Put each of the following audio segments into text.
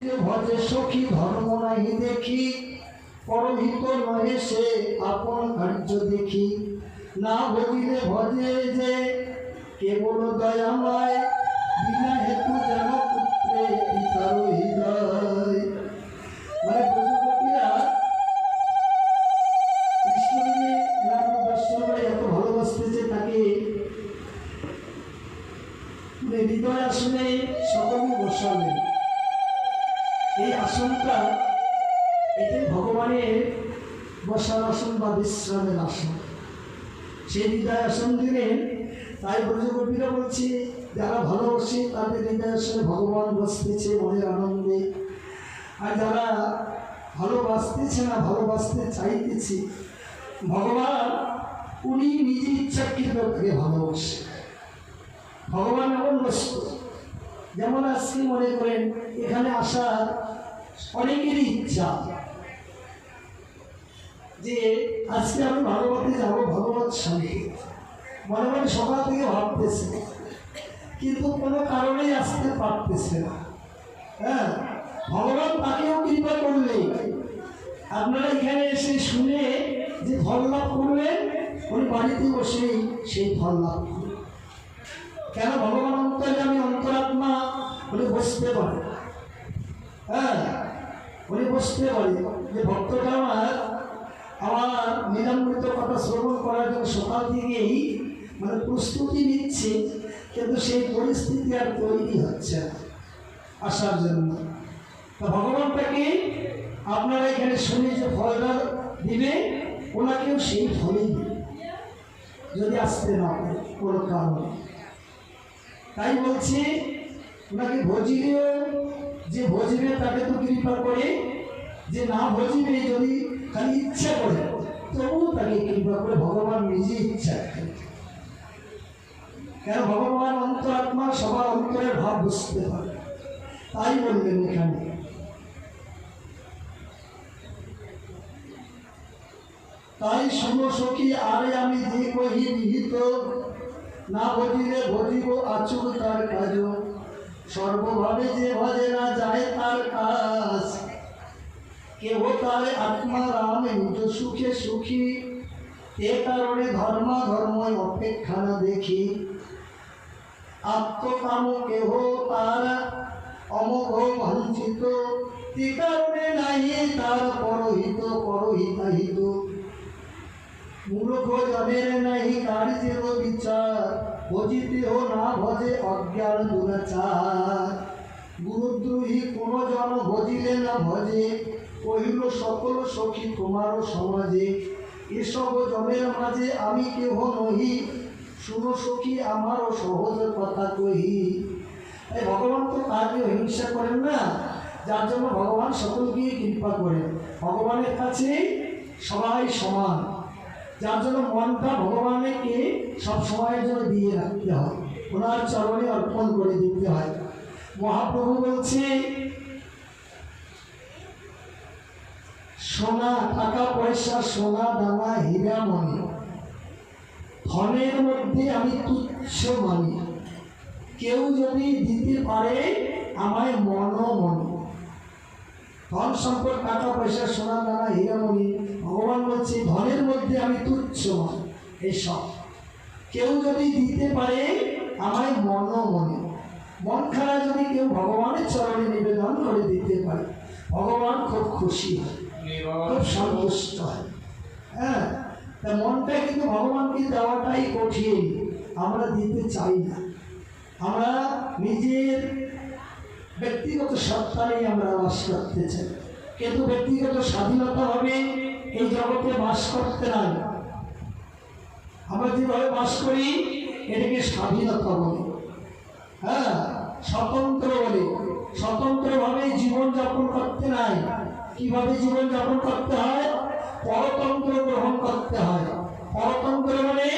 ভজে সখী ধর্ম নাহি দেখি, পরহিত নহে সে আপন কার্য দেখি। না ভজিলে ভজে যে কেবল দয়াময়, বিনা হেতু যেন পুত্রে পিতার হৃদয়। মানে ব্রজগোপীরা কৃষ্ণকে নাম দর্শন করে এত ভালোবাসতেছে, তাকে হৃদয় আসনে সকলে বসালেন। এই আসনটা এটাই ভগবানের বসার আসন বা বিশ্রামের আসন, সেই হৃদয় আসন দিলেন। তাই ব্রজগোপীরা বলছে যারা ভালোবাসে তাদের হৃদয় আসনে ভগবান বসতেছে মনের আনন্দে, আর যারা ভালোবাসতেছে না, ভালোবাসতে চাইতেছে, ভগবান উনি নিজে ইচ্ছাকৃত তাকে ভালোবাসে। ভগবান এমন বস্তু, যেমন আজকে মনে করেন এখানে আসার অনেকেরই ইচ্ছা যে আজকে আমি ভাগবতে যাব, ভাগবত শুনতে মনে মনে সকাল থেকে ভাবতেছে, কিন্তু কোনো কারণেই আসতে পারতেছে না। হ্যাঁ, ভগবান তাকেও কৃপা করলে আপনারা এখানে এসে শুনে যে ফল লাভ করবেন, উনি বাড়িতে বসেই সেই ফল লাভ করবেন। কেন? ভগবান অন্তরে আমি অন্তরাত্মা উনি বসতে পারে। হ্যাঁ, উনি বসতে পারে যে ভক্তটা আমার নীলামৃত কথা শ্রবণ করার জন্য সকাল থেকেই মানে প্রস্তুতি নিচ্ছে, কিন্তু সেই পরিস্থিতি আর তৈরি হচ্ছে না আসার জন্য। তো ভগবানটাকে আপনারা এখানে শুনে যে ফলটা দিবে, ওনাকেও সেই ফলই দিবে যদি আসতে না পারে কোনো কারণে। তাই বলছে ওনাকে ভজিলেও যে ভজিবে তাকে তো কৃপা করে, যে না ভজিবে যদি খালি ইচ্ছা করে তবুও তাকে কৃপা করে ভগবান নিজে ইচ্ছা করে। কেন? ভগবান অন্তরাত্মা সবার অন্তরের ভাব বুঝতে পারে, তাই বললেন এখানে। তাই শুনো সখী আরে আমি যে কহি নিহিত, না ভজিলে ভজিব আচুর তার কাজ। সর্বভাবে যে ভজে না যায় তার কাজ, কেহ তার আত্মা রাম নিজ সুখে সুখী। এ কারণে ধর্ম অপেক্ষা না দেখি, আত্মকাম কেহ তার অমোঘ বঞ্চিত। এ কারণে নাই তার পরহিতাহিত। মূর্খ জনের নাহি কার্যের বিচার, ভজিতেও না ভজে অজ্ঞান দুরাচার। গুরুদ্রোহী কোন জন ভজিলে না ভজে, কহিল সকল সখী তোমারও সমাজে। এসব জনের মাঝে আমি কেহ নহি, শুনো সখী আমারও সহজ কথা কহি। এই ভগবান তো কাউকে হিংসা করেন না, যার জন্য ভগবান সকলকে কৃপা করেন। ভগবানের কাছে সবাই সমান, যার জন্য মনটা ভগবানকে সব সময়ের জন্য দিয়ে রাখতে হয়, ওনার চরণে অর্পণ করে দিতে হয়। মহাপ্রভু বলছে সোনা টাকা পয়সা, সোনা দানা হীরা মণি, ধনের মধ্যে আমি তুচ্ছ মানি। কেউ যদি দিতে পারে আমায় মনি। ধন সম্পদ, টাকা পয়সা, সোনা দানা হীরামণি, ভগবান বলছে ধনের মধ্যে আমি তুচ্ছ মানি। এইসব কেউ যদি দিতে পারে আমায় মনি। মন খারাপ যদি কেউ ভগবানের চরণে নিবেদন করে দিতে পারে, ভগবান খুব খুশি হয়, খুব সন্তুষ্ট হয়। হ্যাঁ, তা মনটা কিন্তু ভগবানকে দেওয়াটাই কঠিন, আমরা দিতে চাই না। আমরা নিজের ব্যক্তিগত সত্তা নিয়ে আমরা বাস করতে চাই, কিন্তু ব্যক্তিগত স্বাধীনতা হবে এই জগতে বাস করতে নাই। আমরা যেভাবে বাস করি এটাকে স্বাধীনতা বলি। হ্যাঁ, স্বতন্ত্র বলি। স্বতন্ত্রভাবে জীবনযাপন করতে নাই। কিভাবে জীবনযাপন করতে হয়? পরতন্ত্র গ্রহণ করতে হয়। পরতন্ত্র মানে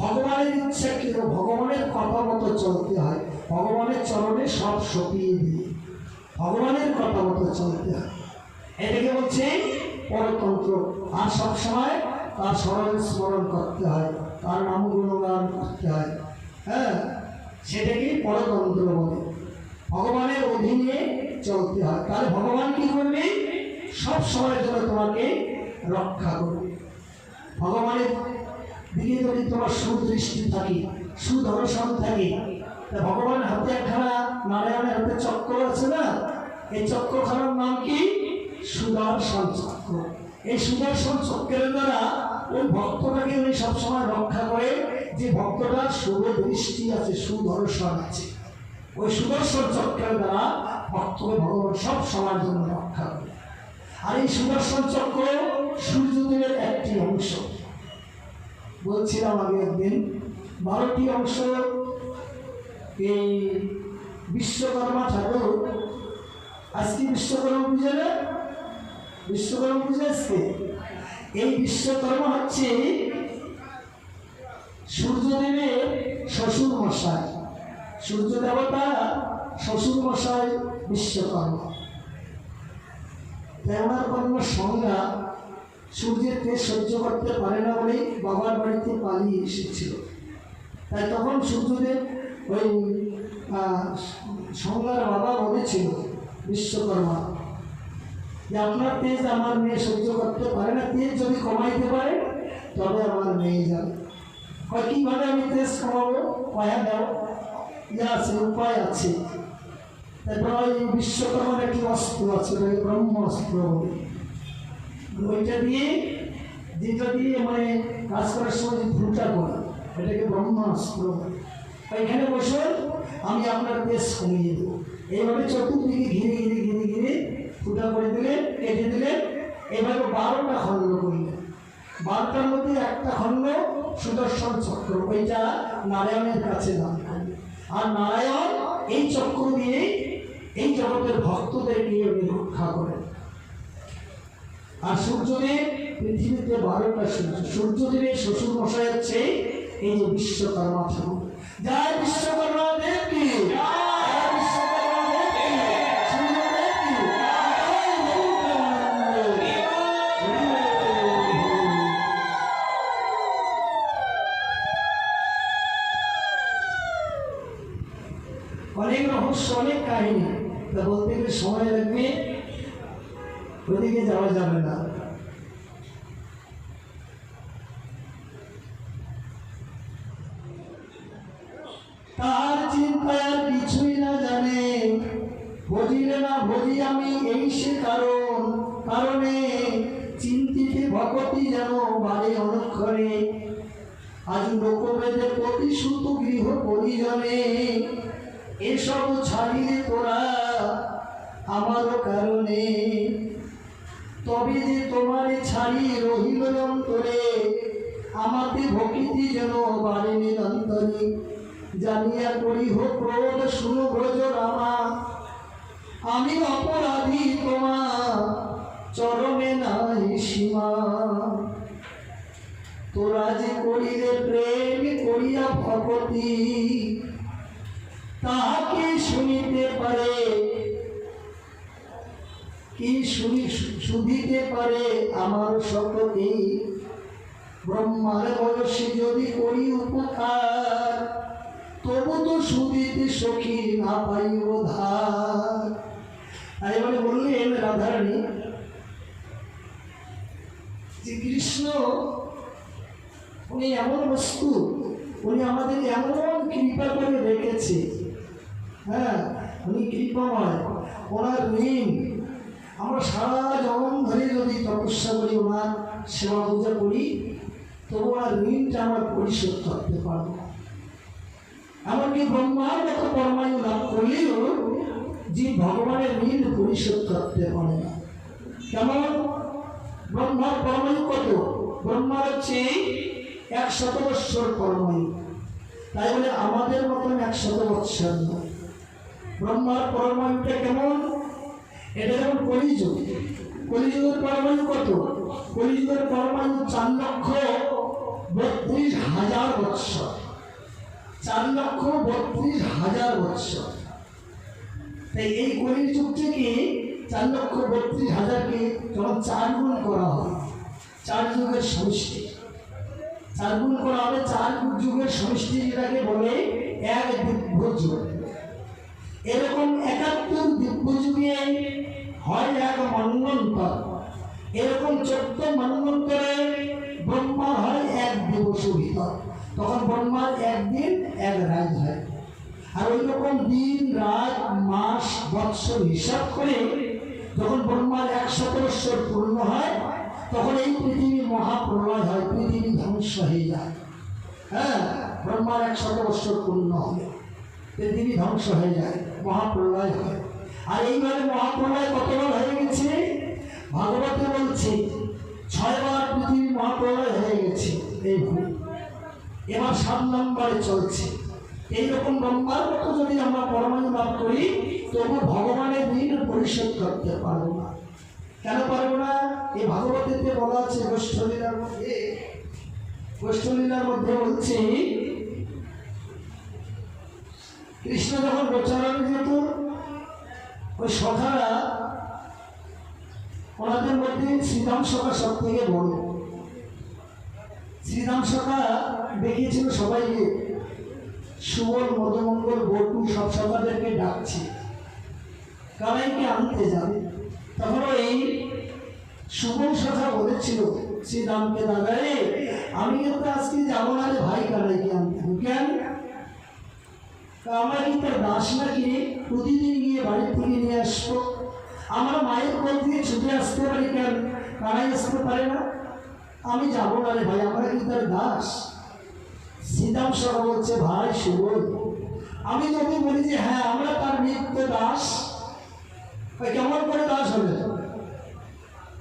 ভগবানের ইচ্ছা কিন্তু ভগবানের কথা মতো চলতে হয়, ভগবানের চরণে সব সঁপিয়ে দিয়ে ভগবানের কথা মতো চলতে হয়। এটাকে বলছে পরতন্ত্র। আর সবসময় তার স্মরণ করতে হয়, তার নাম গুণগান করতে হয়। হ্যাঁ, সেটাকে পরতন্ত্র বলে। ভগবানের অধীনে চলতে হয়। তাহলে ভগবান কি করবে? সব সময়ের জন্য তোমাকে রক্ষা করবে। ভগবানের দিকে যদি তোমার সুদৃষ্টি থাকে, সুদর্শন থাকে, তা ভগবানের হাতে একখানা, নারায়ণের হাতে চক্র আছে না, এই চক্রখানার নাম কি? সুদর্শন চক্র। এই সুদর্শন চক্রের দ্বারা ওই ভক্তটাকে উনি সবসময় রক্ষা করে, যে ভক্তটার শুভ দৃষ্টি আছে, সুদর্শন আছে, ওই সুদর্শন চক্রের দ্বারা ভক্তকে ভগবান সব সময়ের জন্য রক্ষা করে। আর এই সুদর্শন চক্র সূর্যদেবের একটি অংশ। বলছিলাম আগে একদিন 12টি অংশ এই বিশ্বকর্মা ঠাকুর। আজকে বিশ্বকর্মা পূজা না? বিশ্বকর্মা পূজা আজকে। এই বিশ্বকর্মা হচ্ছে সূর্যদেবের শ্বশুর মশাই, সূর্য দেবতা শ্বশুর মশাই বিশ্বকর্মা। ওনার কোনো সংজ্ঞা, সূর্যের তেজ সহ্য করতে পারে না বলেই বাবার বাড়িতে পালিয়ে এসেছিল। তাই তখন সূর্যদেব ওই সংজ্ঞার বাবা বলেছিল বিশ্বকর্মা যে আপনার তেজ আমার মেয়ে সহ্য করতে পারে না, তেজ যদি কমাইতে পারে তবে আমার মেয়ে যাবে। কীভাবে আমি তেজ কমাবো? পায়া দাও, যা আছে উপায় আছে। তারপর ওই বিশ্বকর্মার একটি অস্ত্র আছে, ব্রহ্মাস্ত্র বলে, ওইটা দিয়ে, যেটা দিয়ে মানে কাজ করার সময় যে ভুলটা করে, এটাকে ব্রহ্মাস্ত্র বলে। এখানে বসে আমি আপনার তেজ কমিয়ে দেবো। এইভাবে চতুর্দিকে ঘিরে ঘিরে ঘিরে ঘিরে ফুটা করে দিলে, কেটে দিলে, এভাবে 12টা খণ্ড করলেন। 12টার মধ্যে একটা খণ্ড সুদর্শন চক্র, ওইটা নারায়ণের কাছে দান করবে। আর নারায়ণ এই চক্র দিয়ে এই জগতের ভক্তদেরকে রক্ষা করেন। আর সূর্যদেব পৃথিবীতে 12টা সূর্য। সূর্যদেবের শ্বশুর মশাই হচ্ছে এই যে বিশ্বকর্মা ঠাকুর। জয় বিশ্বকর্মা দেব কি, অনেক রহস্য, অনেক কাহিনী, তা বলতে গেলে সময় লাগবে, ওইদিকে যাওয়া যাবে না। তার চিন্তায় আর কিছুই না জানে, ভজিলে না ভজি আমি এই সে কারণে চিন্তিতে ভকতি যেন বাড়ে অনুক্ষণে। আজ লোকবেদে প্রতিশ্রুত গৃহ পরিজনে, এসব ছাড়িলে তোরা আমারও কারণে। তবে যে তোমারে ছাড়ি রহিল অন্তরে, আমাতে ভক্তি যেন বাড়ে নিরন্তরে। জানিয়া করিহ ক্রোধ শুনো ব্রজ রামা, আমি অপরাধী তোমা চরমে নাই সীমা। তোরা যে করিলে প্রেম করিয়া ভকতি, তাহাকে শুনিতে পারে কি শুধিতে পারে আমার শপথি। ব্রহ্মার বয়সে যদি করি উপকার, তবু তো শুধিতে সখী না পাইব ধার। তাই বলে বললেন রাধারানী যে কৃষ্ণ উনি এমন বস্তু, উনি আমাদের এমন কৃপা করে রেখেছে। হ্যাঁ, উনি কৃপাময়, ওনার ঋণ আমরা সারা জীবন ধরে যদি তপস্যা করি, ওনার সেবা পূজা করি, তবু ওনার ঋণটা আমরা পরিশোধ করতে পারব। এমনকি ব্রহ্মার মতো পরমায়ু লাভ করলেও যে ভগবানের ঋণ পরিশোধ করতে পারে না। কেমন? ব্রহ্মার পরমায়ু কত? ব্রহ্মার হচ্ছে 100 বৎসর পরমায়ু। তাই বলে আমাদের মতন 100 বৎসর নয়। ব্রহ্মার পরমায়ুটা কেমন? এটা যেমন কলিযুগ, কলিযুগের পরমায়ু কত? কলিযুগের পরমায়ু 4,32,000 বৎসর। 4,32,000 বৎসর। তাই এই কলির যুগ থেকে 4,32,000কে যখন 4 গুণ করা হয়, 4 যুগের সমষ্টি, 4 গুণ করা হবে 4 যুগের সমষ্টি, যেটাকে বলে 1 দিব্য যুগ। এরকম 71 দিব্য যুগে হয় এক মন্বন্তর, এরকম 14 মন্বন্তরে ব্রহ্মার হয় এক দিবস ভিতর। তখন ব্রহ্মার একদিন এক রাত হয়। আর ওই রকম দিন রাত মাস বৎসর হিসাব করে যখন ব্রহ্মার 100 বৎসর পূর্ণ হয়, তখন এই পৃথিবী মহাপ্রলয় হয়, পৃথিবী ধ্বংস হয়ে যায়। হ্যাঁ, ব্রহ্মার 100 বৎসর পূর্ণ হবে, পৃথিবী ধ্বংস হয়ে যায়, মহাপ্রলয় হয়। আর এইভাবে মহাপ্রলয় কতবার হয়ে গেছে? ভাগবতে বলছে 6 বার পৃথিবী মহাপ্রলয় হয়ে গেছে এইভাবে। এবার 7 নম্বরে চলছে। এইরকম ব্রহ্মার মতো যদি আমরা পরমাণু লাভ করি, তবু ভগবানের ঋণ পরিশোধ করতে পারবো না। কেন পারবো না? এই ভাগবতীতে বলা আছে, গোষ্ঠলীলার মধ্যে বলছে, কৃষ্ণ যখন গোচারণে যেত, ওই সখারা, ওনাদের মধ্যে শ্রীরাম সখা সব থেকে বড়। শ্রীরাম সখা দেখিয়েছিল সবাইকে, সুবল, মদমঙ্গল, বটু সব সখাদেরকে ডাকছে কানাইকে আনতে যাবে। তখন ওই সুবল সখা বলেছিল শ্রীরামকে, দাদা রে, আমি কিন্তু আজকে যাবো না রে ভাই কানাইকে আনতে। কেন? আমরা কি তার দাস নাকি? প্রতিদিন গিয়ে বাড়ির থেকে নিয়ে আসবো। আমরা মায়ের কোল থেকে ছুটে আসতে পারি, কেন কানাই আসতে পারে না? আমি যাবো না রে ভাই, আমরা কি তার দাস? শ্রীরাম সখা বলছে, ভাই সুবল, আমি যদি বলি যে হ্যাঁ আমরা তার নিত্য দাস, কেমন করে দাস হবে?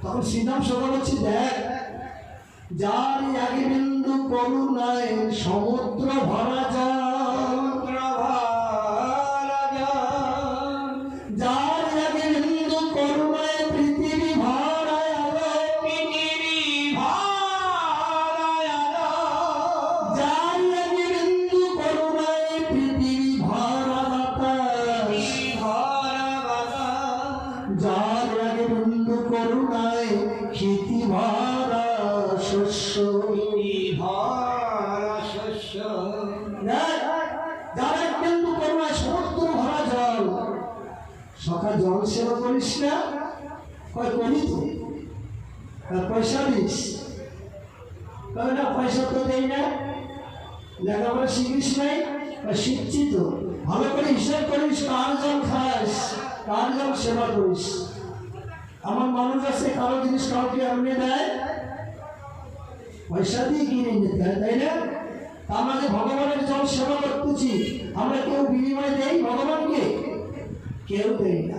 তখন শ্রীরাম সখা বলছে, দেখ, যার আগে বিন্দু করুণায় সমুদ্র ভরা যায়, যার আগে বিন্দু করুণায় পৃথিবী ভরা আলো, যার আগে বিন্দু করুণায় পৃথিবী ভরা বাতাস, যার আগে বিন্দু করুণায় ক্ষিতি ভরা শস্য, যারা বিন্দু করুণায় সমুদ্র ভরা জল। সকাল জল সেবা করিস না? করি তো। পয়সা দিস? না, পয়সা তো দেই না। লেখাপড়া শিখিস নাই? শিখছি তো। ভালো করে হিসাব করিস, কার জল খাস, কার জল সেবা করিস। আমার মানুষ আছে, কারো জিনিস কাউকে এমনি দেয়, পয়সা দিয়ে কিনে নিতে হয়, তাই না? আমরা যে ভগবানের জল সেবা করতেছি, আমরা কেউ বিনিময় দেই ভগবানকে? কেউ দেই না।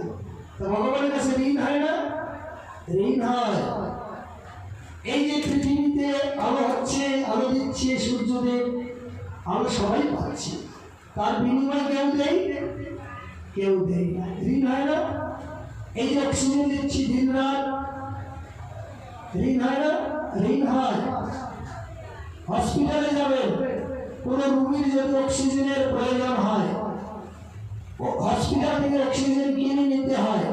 তো ভগবানের কাছে ঋণ হয় না? ঋণ হয়। এই যে পৃথিবীতে আলো হচ্ছে, আলো দিচ্ছে সূর্যদেব, আলো সবাই পাচ্ছি, তার বিনিময় কেউ দেই? কেউ দেই না। ঋণ হয় না? এই যে অক্সিজেন দিচ্ছি দিন রাত, ঋণ হয় না? ঋণ হয়। হসপিটালে যাবেন, কোন রোগীর যদি অক্সিজেনের প্রয়োজন হয়, হসপিটাল থেকে অক্সিজেন কিনে নিতে হয়।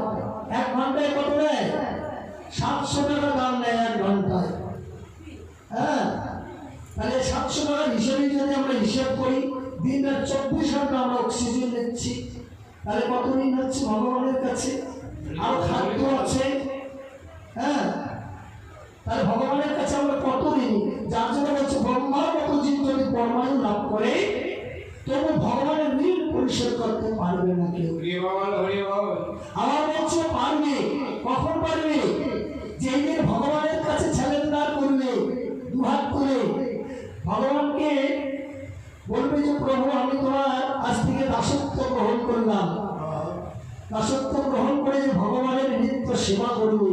1 ঘন্টায় কত নেয়? 700 টাকা দাম নেয় 1 ঘন্টায়। হ্যাঁ, তাহলে 700 টাকার হিসেবে যদি আমরা হিসাব করি, দিন রাত 24 ঘন্টা আমরা অক্সিজেন নিচ্ছি, তাহলে কত ঋণ হচ্ছে ভগবানের কাছে? আর খাদ্য আছে, হ্যাঁ, তাহলে ভগবানের কাছে আমরা কত ঋণী। যার জন্য বলছে, ব্রহ্মার মতো জীব যদি পরমাণু লাভ করে, তবু ভগবানের ঋণ পরিশোধ করতে পারবে না কেউ। আমার বলছে পারবে। কখন পারবে? যেদিন ভগবানের কাছে চ্যালেঞ্জার করবে, দুহাত করে ভগবানকে বলবে যে, প্রভু আমি তোমার আজ থেকে দাসত্ব গ্রহণ করলাম। দাসত্ব গ্রহণ করে যে ভগবানের নিত্য সেবা করবে,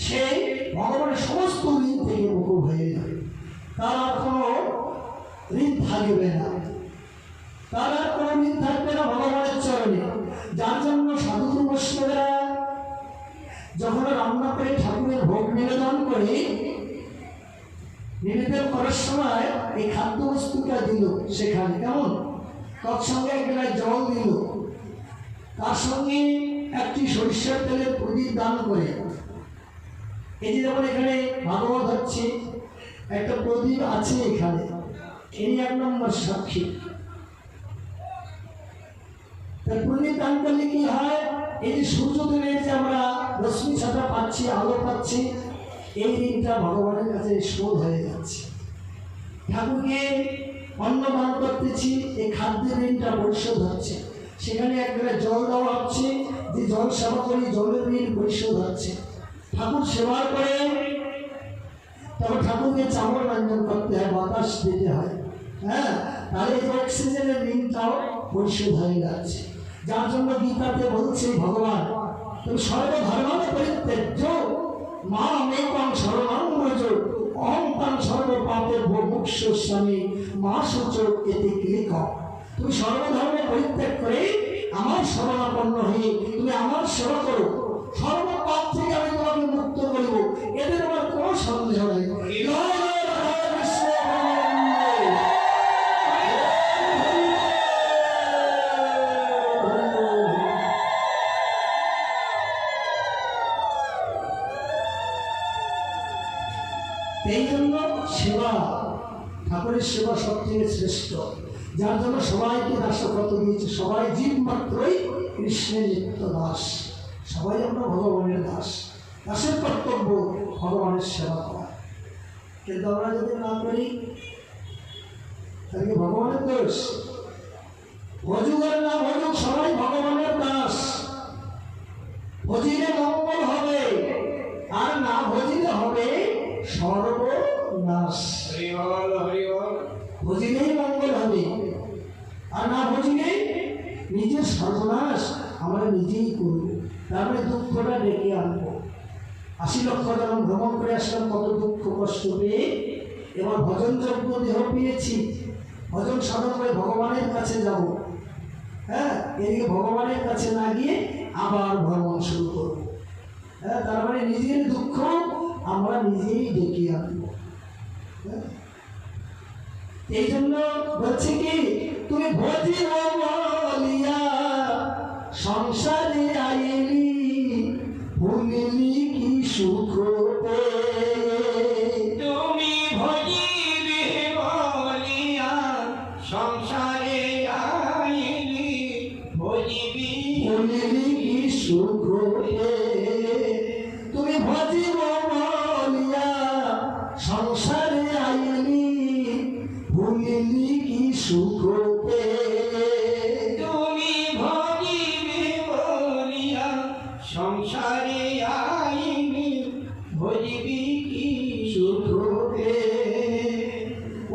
সে ভগবানের সমস্ত ঋণ থেকে মুক্ত হয়ে যাবে। তার আর কোনো ঋণ থাকবে না, তার আর কোনো ঋণ থাকবে না ভগবানের চরণে। যার জন্য সাধু বৈষ্ণবেরা যখন রান্না করে ঠাকুরের ভোগ নিবেদন করে, নিবেদন করার সময় এই খাদ্য বস্তুটা দিল সেখানে, কেমন তৎসঙ্গে 1 গ্লাস জল দিল, তার সঙ্গে একটি সরিষার তেলের প্রদীপ দান করে। এই যে যেমন এখানে ভাগবত হচ্ছে, একটা প্রদীপ আছে এখানে, এই 1 নম্বর সাক্ষী। প্রদীপ দান করলে কি হয়? এই যে সূর্যোদয়ের যে আমরা রশ্মি ছাতা পাচ্ছি, আলো পাচ্ছি, এই ঋণটা ভগবানের কাছে শোধ হয়ে যাচ্ছে। ঠাকুরকে অন্ন দান করতেছি, এই খাদ্যের ঋণটা পরিশোধ হচ্ছে। সেখানে একটা জল দেওয়া হচ্ছে, যে জল সেবা করি জলের ঋণ পরিশোধ হচ্ছে। ঠাকুর সেবা করে তবে ঠাকুরকে চামড় রঞ্জন করতে হয়, বাতাস দিতে হয়, হ্যাঁ, তাহলে এই অক্সিজেনের ঋণটাও পরিশোধ হয়ে যাচ্ছে। যার জন্য গীতাতে বলছে ভগবান, তুমি সর্বধর্ম পরিত্যাজ্য মামেকং শরণং ব্রজ অহং তাং সর্বপাপেভ্যো মোক্ষয়িষ্যামি মা শুচো ইতি ক্লিকং। তুমি সর্বধর্ম পরিত্যাগ করে আমার শরণাপন্ন হয়ে তুমি আমার সেবা করো, সর্বপাপ থেকে আমি তোমাকে মুক্ত করব, এদের আমার কোনো সন্দেহ নেই। এই জন্য সেবা, ঠাকুরের সেবা সব থেকে শ্রেষ্ঠ, যার জন্য সবাইকে দাসত্ব দিয়েছে। সবাই জীব মাত্রই কৃষ্ণের নিত্য দাস, সবাই আমরা ভগবানের দাস। দাসের কর্তব্য ভগবানের সেবা করা, কিন্তু আমরা যদি না করি তাহলে ভগবানের দোষ। ভজুগের না ভজুক সবাই ভগবানের দাস। ভজিলে মঙ্গল হবে, আর না ভজিলে হবে সর্বনাশ। ভজিলেই মঙ্গল হবে, আর না ভজিলে নিজের সর্বনাশ আমরা নিজেই করব। তারপরে দুঃখটা ডেকে আনবো। 80 লক্ষ যখন ভ্রমণ করে আসলাম, কত দুঃখ কষ্ট পেয়ে এবার ভজন যোগ্য দেহ পেয়েছি, ভজন সাধন করে ভগবানের কাছে যাব। হ্যাঁ, এদিকে ভগবানের কাছে না গিয়ে আবার ভ্রমণ শুরু করবো। হ্যাঁ, তার মানে নিজের দুঃখ আমরা নিজেই ডেকে আনবো। এই জন্য বলছে কি, তুমি ভজি বলিয়া সংসারে আইলি, ভুলিলি কি সুখ তুমি ভজিবে বলিয়া সংসারে আইলি, ভজিবি ভুলিলি কি সুখ। তুমি ভজিব বলিয়া সংসারে আইলি, ভুলিলি কি সুখ। তুমি ভজিবে বলিয়া সংসারে আইলি, ভজিবি কি সুখ।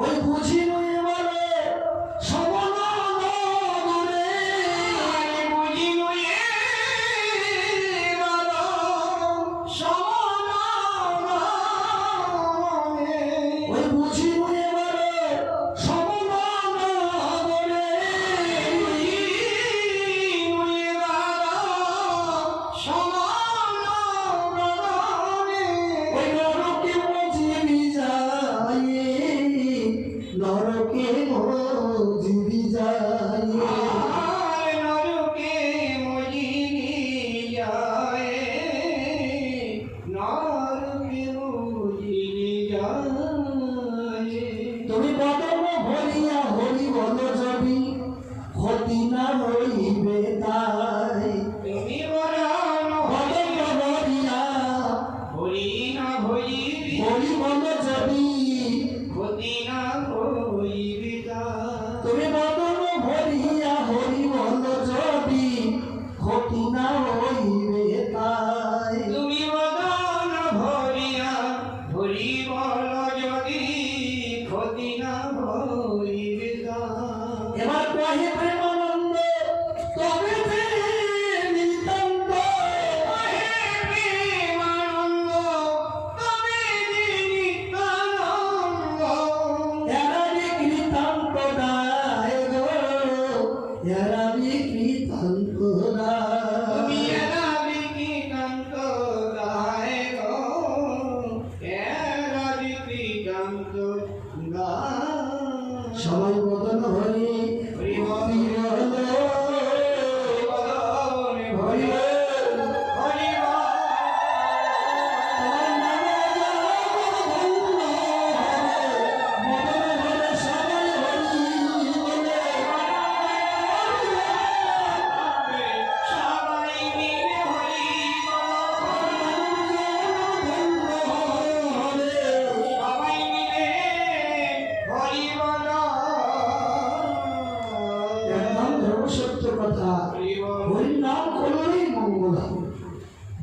ওই বুঝি নয় বলে সমনগরে, বুঝিনু এবার সমনগরে, ওই বুঝি নয় বলে সমনগরে, বুঝিনু এবার সমনগরে,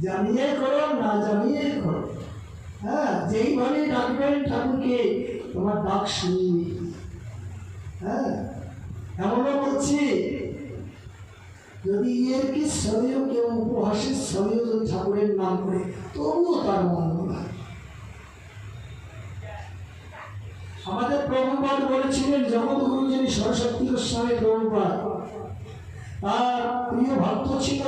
জানিয়ে করো না জানিয়ে করো, হ্যাঁ, যেইভাবে ডাকবেন ঠাকুরকে তোমার ডাক শুনবে। হ্যাঁ, এমনও বলছি, যদি ইয়ের কি ছবিও কেউ উপহাসের ছবিও যদি ঠাকুরের নাম করে তবুও তার মঙ্গল হয়। আমাদের প্রভুপাদ বলেছিলেন, জগৎগুরু যিনি সরস্বতী গোস্বামী প্রভুপাদ, তার প্রিয় ভক্ত ছিল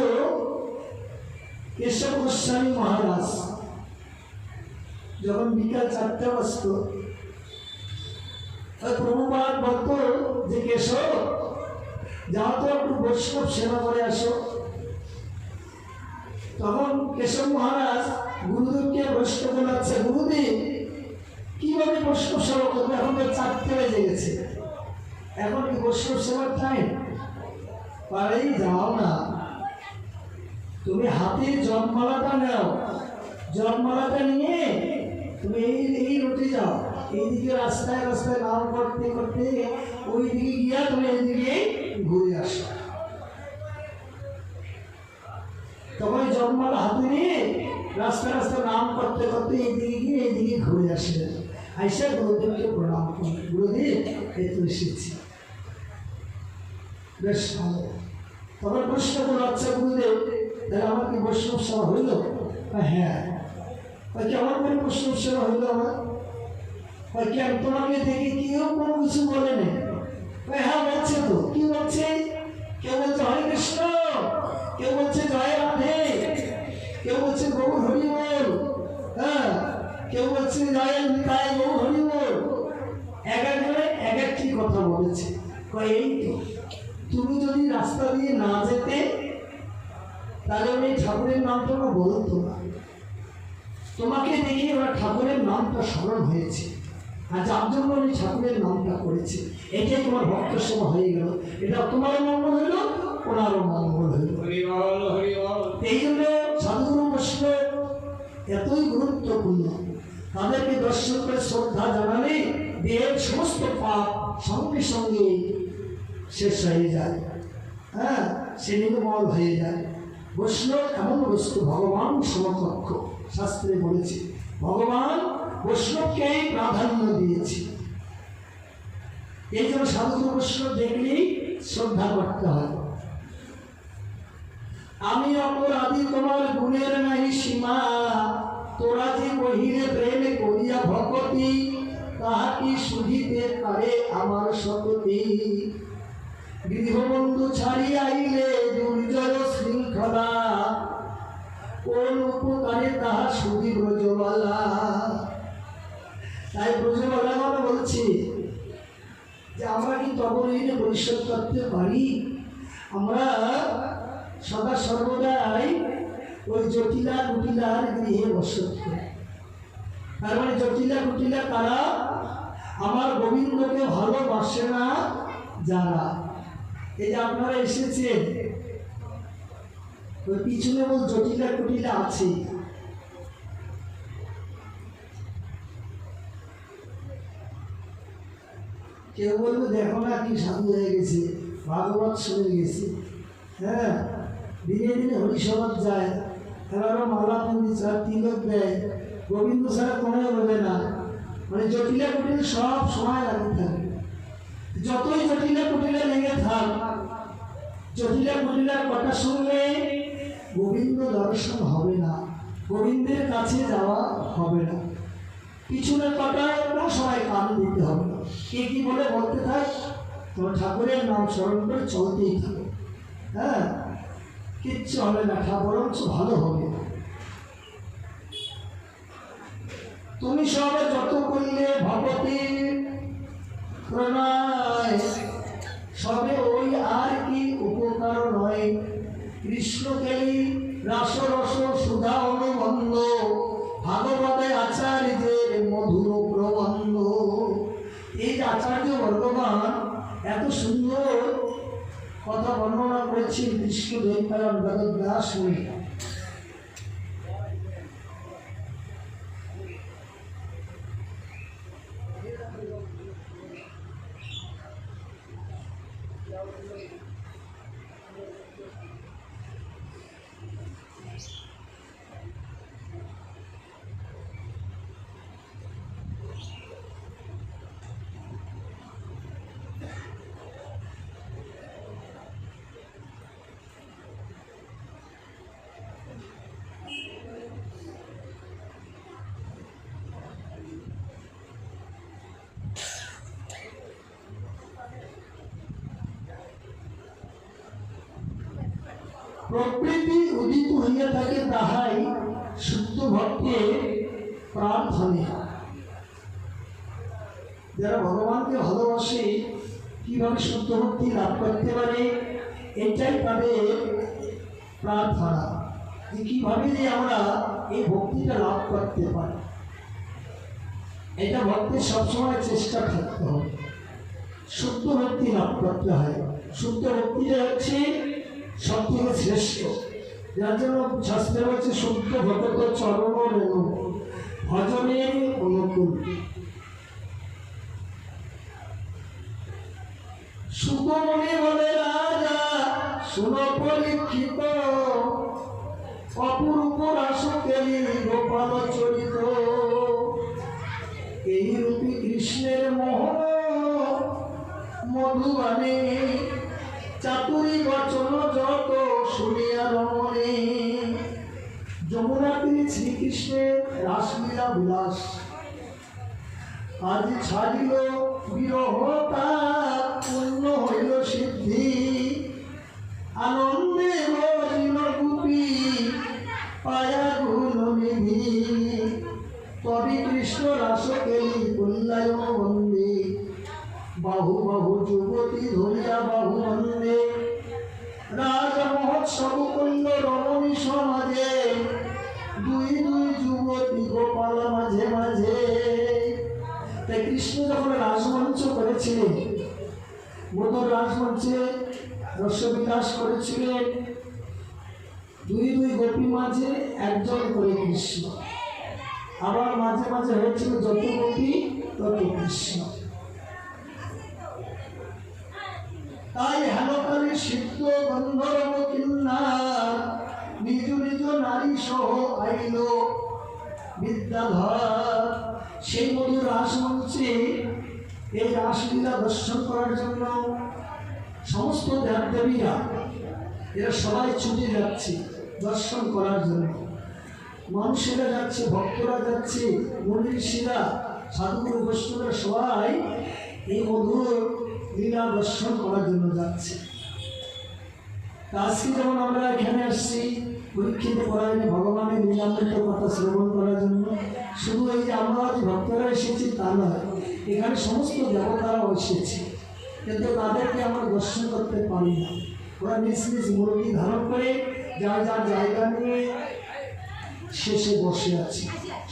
কেশব গোস্বামী মহারাজ। যখন বিকাল 4টা বাজত, প্রভুপাদ বলতো যে কেশব যাও তো একটু বৈষ্ণব সেবা করে আসো। তখন কেশব মহারাজ গুরুদেবকে প্রশ্ন বলাচ্ছে, গুরুদেব কিভাবে বৈষ্ণব সেবা করবে, এখন তো 4টে বেজে গেছে, এখন কি বৈষ্ণব সেবার টাইম? পারেই যাও না, তুমি হাতে জপমালাটা নাও, জপমালাটা নিয়ে তুমি এই রুটে যাও, এইদিকে রাস্তায় রাস্তায় নাম করতে করতে ওই দিকে গিয়া তুমি এইদিকে ঘুরে আসো। তখন জপমালা হাতে নিয়ে রাস্তা রাস্তা নাম করতে করতে এইদিকে গিয়ে এইদিকে ঘুরে আসলেন। আইসা গুরুদেবকে প্রণাম করি, গুরুদেব এই তো এসেছি। বেশ ভালো। তখন প্রশ্ন করলো, আচ্ছা গুরুদেব তাহলে আমার কি বৈষ্ণব সেবা হইল? হ্যাঁ। কেমন করে বৈষ্ণব সেবা হইল আমার? কেন তোমাকে দেখে কেউ কোনো কিছু বলে নেই? হ্যাঁ বলছে তো। কি বলছে? কেউ বলছে হরে কৃষ্ণ, কেউ বলছে জয় রাধে, কেউ বলছে গৌর হরি বল, হ্যাঁ, কেউ বলছে জয় নিতাই গৌর হরি বল। এক একজনে এক একটি কথা বলেছে। এই তো তুমি যদি রাস্তা দিয়ে না যেতে তাহলে ওই ঠাকুরের নামটা বলতো না, তোমাকে দেখে ওরা ঠাকুরের নামটা স্মরণ হয়েছে, আর যার জন্য ওই ঠাকুরের নামটা করেছে। এটাই তোমার ভক্ত সেবা হয়ে গেল, এটা তোমারও মঙ্গল হইল, ওনারও মঙ্গল হইল। এই জন্য সাধুগুরু বৈষ্ণব এতই গুরুত্বপূর্ণ। তাদেরকে দর্শন করে শ্রদ্ধা জানালে দেহের সমস্ত পাপ সঙ্গে সঙ্গে শেষ হয়ে যায়, হ্যাঁ, সে নির্মল হয়ে যায়। বৈষ্ণব এমন বস্তু, ভগবান সমকক্ষ, শাস্ত্রে বলেছে ভগবান বৈষ্ণবকেই প্রাধান্য দিয়েছে। এই জন্য সাধুগুরু বৈষ্ণব দেখলেই শ্রদ্ধা করতে হয়। আমি অপরাধী তোমার গুণের নাই সীমা, তোরা যে বহিরে প্রেম করিয়া ভকতি, তাহা কি শুধিতে পারে আমার শপথি। গৃহবন্ধু ছাড়ি আইলে দুর্জয় শৃঙ্খলা, কোন উপকারে তাহা শুধি ব্রজবালা। তাই ব্রজবালা মানে বলছি যে আমরা কি তপরিহীনে পরিশোধ করতে পারি? আমরা সদা সর্বদাই ওই জটিলা কুটিলার গৃহে বসত করি। তার মানে জটিলা কুটিলা তারা আমার গোবিন্দকে ভালোবাসে না যারা। এই যে আপনারা এসেছেন, ওই পিছনে বল জটিলা কুটিলা আছে। কেউ বলবে দেখো না কি সাধু হয়ে গেছে, ভাগবত শুনে গেছে, হ্যাঁ, দিনে দিনে হরিসভাত যায়, এবারও মালা পিন্দি চার তিলক দেয়, গোবিন্দ ছাড়া কোনো বলবে না। মানে জটিলা কুটিল সব সময় লাগতে থাকে। যতই জটিলা কুটিলা লেগে থাক, জটিলা কুটিলার কথা শুনলে গোবিন্দ দর্শন হবে না, গোবিন্দের কাছে যাওয়া হবে না। পিছনের কথায় কোনো সময় কান দিতে হবে না। কে কি বলে বলতে থাক, তোমার ঠাকুরের নাম স্মরণ করে চলতেই থাকে, হ্যাঁ, কিচ্ছু হবে না, বরঞ্চ ভালো হবে। তুমি সবে যত করলে ভগবতী প্রণয়, সবে ওই আর কি উপকার নয়। কৃষ্ণ কেলি রাস রস সুধা অনুবন্ধ, ভাগবতে আচার্যের মধুর প্রবন্ধ। এই যে আচার্য ভগবান এত সুন্দর কথা বর্ণনা করেছেন কৃষ্ণ দৈপায়ন বেদব্যাস মুনি। প্রকৃতি উদিত হইয়া থাকে তাহাই শুদ্ধ ভক্তের প্রার্থনে। যারা ভগবানকে ভালোবাসে কিভাবে শুদ্ধ ভক্তি লাভ করতে পারে, এটাই তাদের প্রার্থনা, যে কিভাবে যে আমরা এই ভক্তিটা লাভ করতে পারি। এটা ভক্তের সবসময় চেষ্টা থাকতে হবে, শুদ্ধ ভক্তি লাভ করতে হয়। শুদ্ধ ভক্তিটা হচ্ছে সব থেকে শ্রেষ্ঠ, যার জন্য শাস্ত্রে হচ্ছে শুদ্ধ ভক্ত চরণ রেণু ভজনের অনুকূল। সুকমনে বলে রাজা শুনো পরীক্ষিত, অপূর্ব রাসকেলি গোপাল চরিত। এই রূপী কৃষ্ণের মোহন মধুবাণী, চাতুরী বচন যত শুনিয়া রমণী। যমুনা তীরে শ্রীকৃষ্ণের রাসলীলা বিলাস, আজ ছাড়িল বিরহ তার পূর্ণ হইল সিদ্ধি। আনন্দে বজিল গোপী পায়া গুণ নিধি, তবে কৃষ্ণ রাসকেলি কল্যাণ বন্দে। বাহু বাহু যুবতী ধরিয়া বাহু বন্দে, রাজ মহোৎসব কইল রমণী সমাজে। দুই দুই যুবতী গোপাল মাঝে মাঝে। তাই কৃষ্ণ যখন রাজমঞ্চ করেছিলেন, মধুর রাজমঞ্চে রসবিলাস করেছিলেন, দুই দুই গোপী মাঝে একজন করে কৃষ্ণ। আবার মাঝে মাঝে হয়েছিল যত গোপী তত কৃষ্ণ। তাই হেনকালে সিদ্ধ গন্ধর্ব কিন্নার নিজ নিজ নারী সহ আইল বিদ্যাধর। সেই মধুর রাসমঞ্চে এই রাসলীলা দর্শন করার জন্য সমস্ত দেবদেবীরা এরা সবাই ছুটে যাচ্ছে দর্শন করার জন্য। মানুষেরা যাচ্ছে, ভক্তরা যাচ্ছে, মুনি ঋষিরা, সাধুগুরু বৈষ্ণবরা সবাই এই মধুর লীলা দর্শন করার জন্য যাচ্ছে। আজকে যেমন আমরা এখানে আসছি পরীক্ষিত পরায়ণে ভগবানের লীলামৃত কথা শ্রবণ করার জন্য, শুধু এই যে আমরা যে ভক্তরা এসেছি তা নয়, এখানে সমস্ত দেবতারাও এসেছে, কিন্তু তাদেরকে আমরা দর্শন করতে পারি না। ওরা নিজ নিজ মূর্তি ধারণ করে যার যার জায়গা নিয়ে শেষে বসে আছে।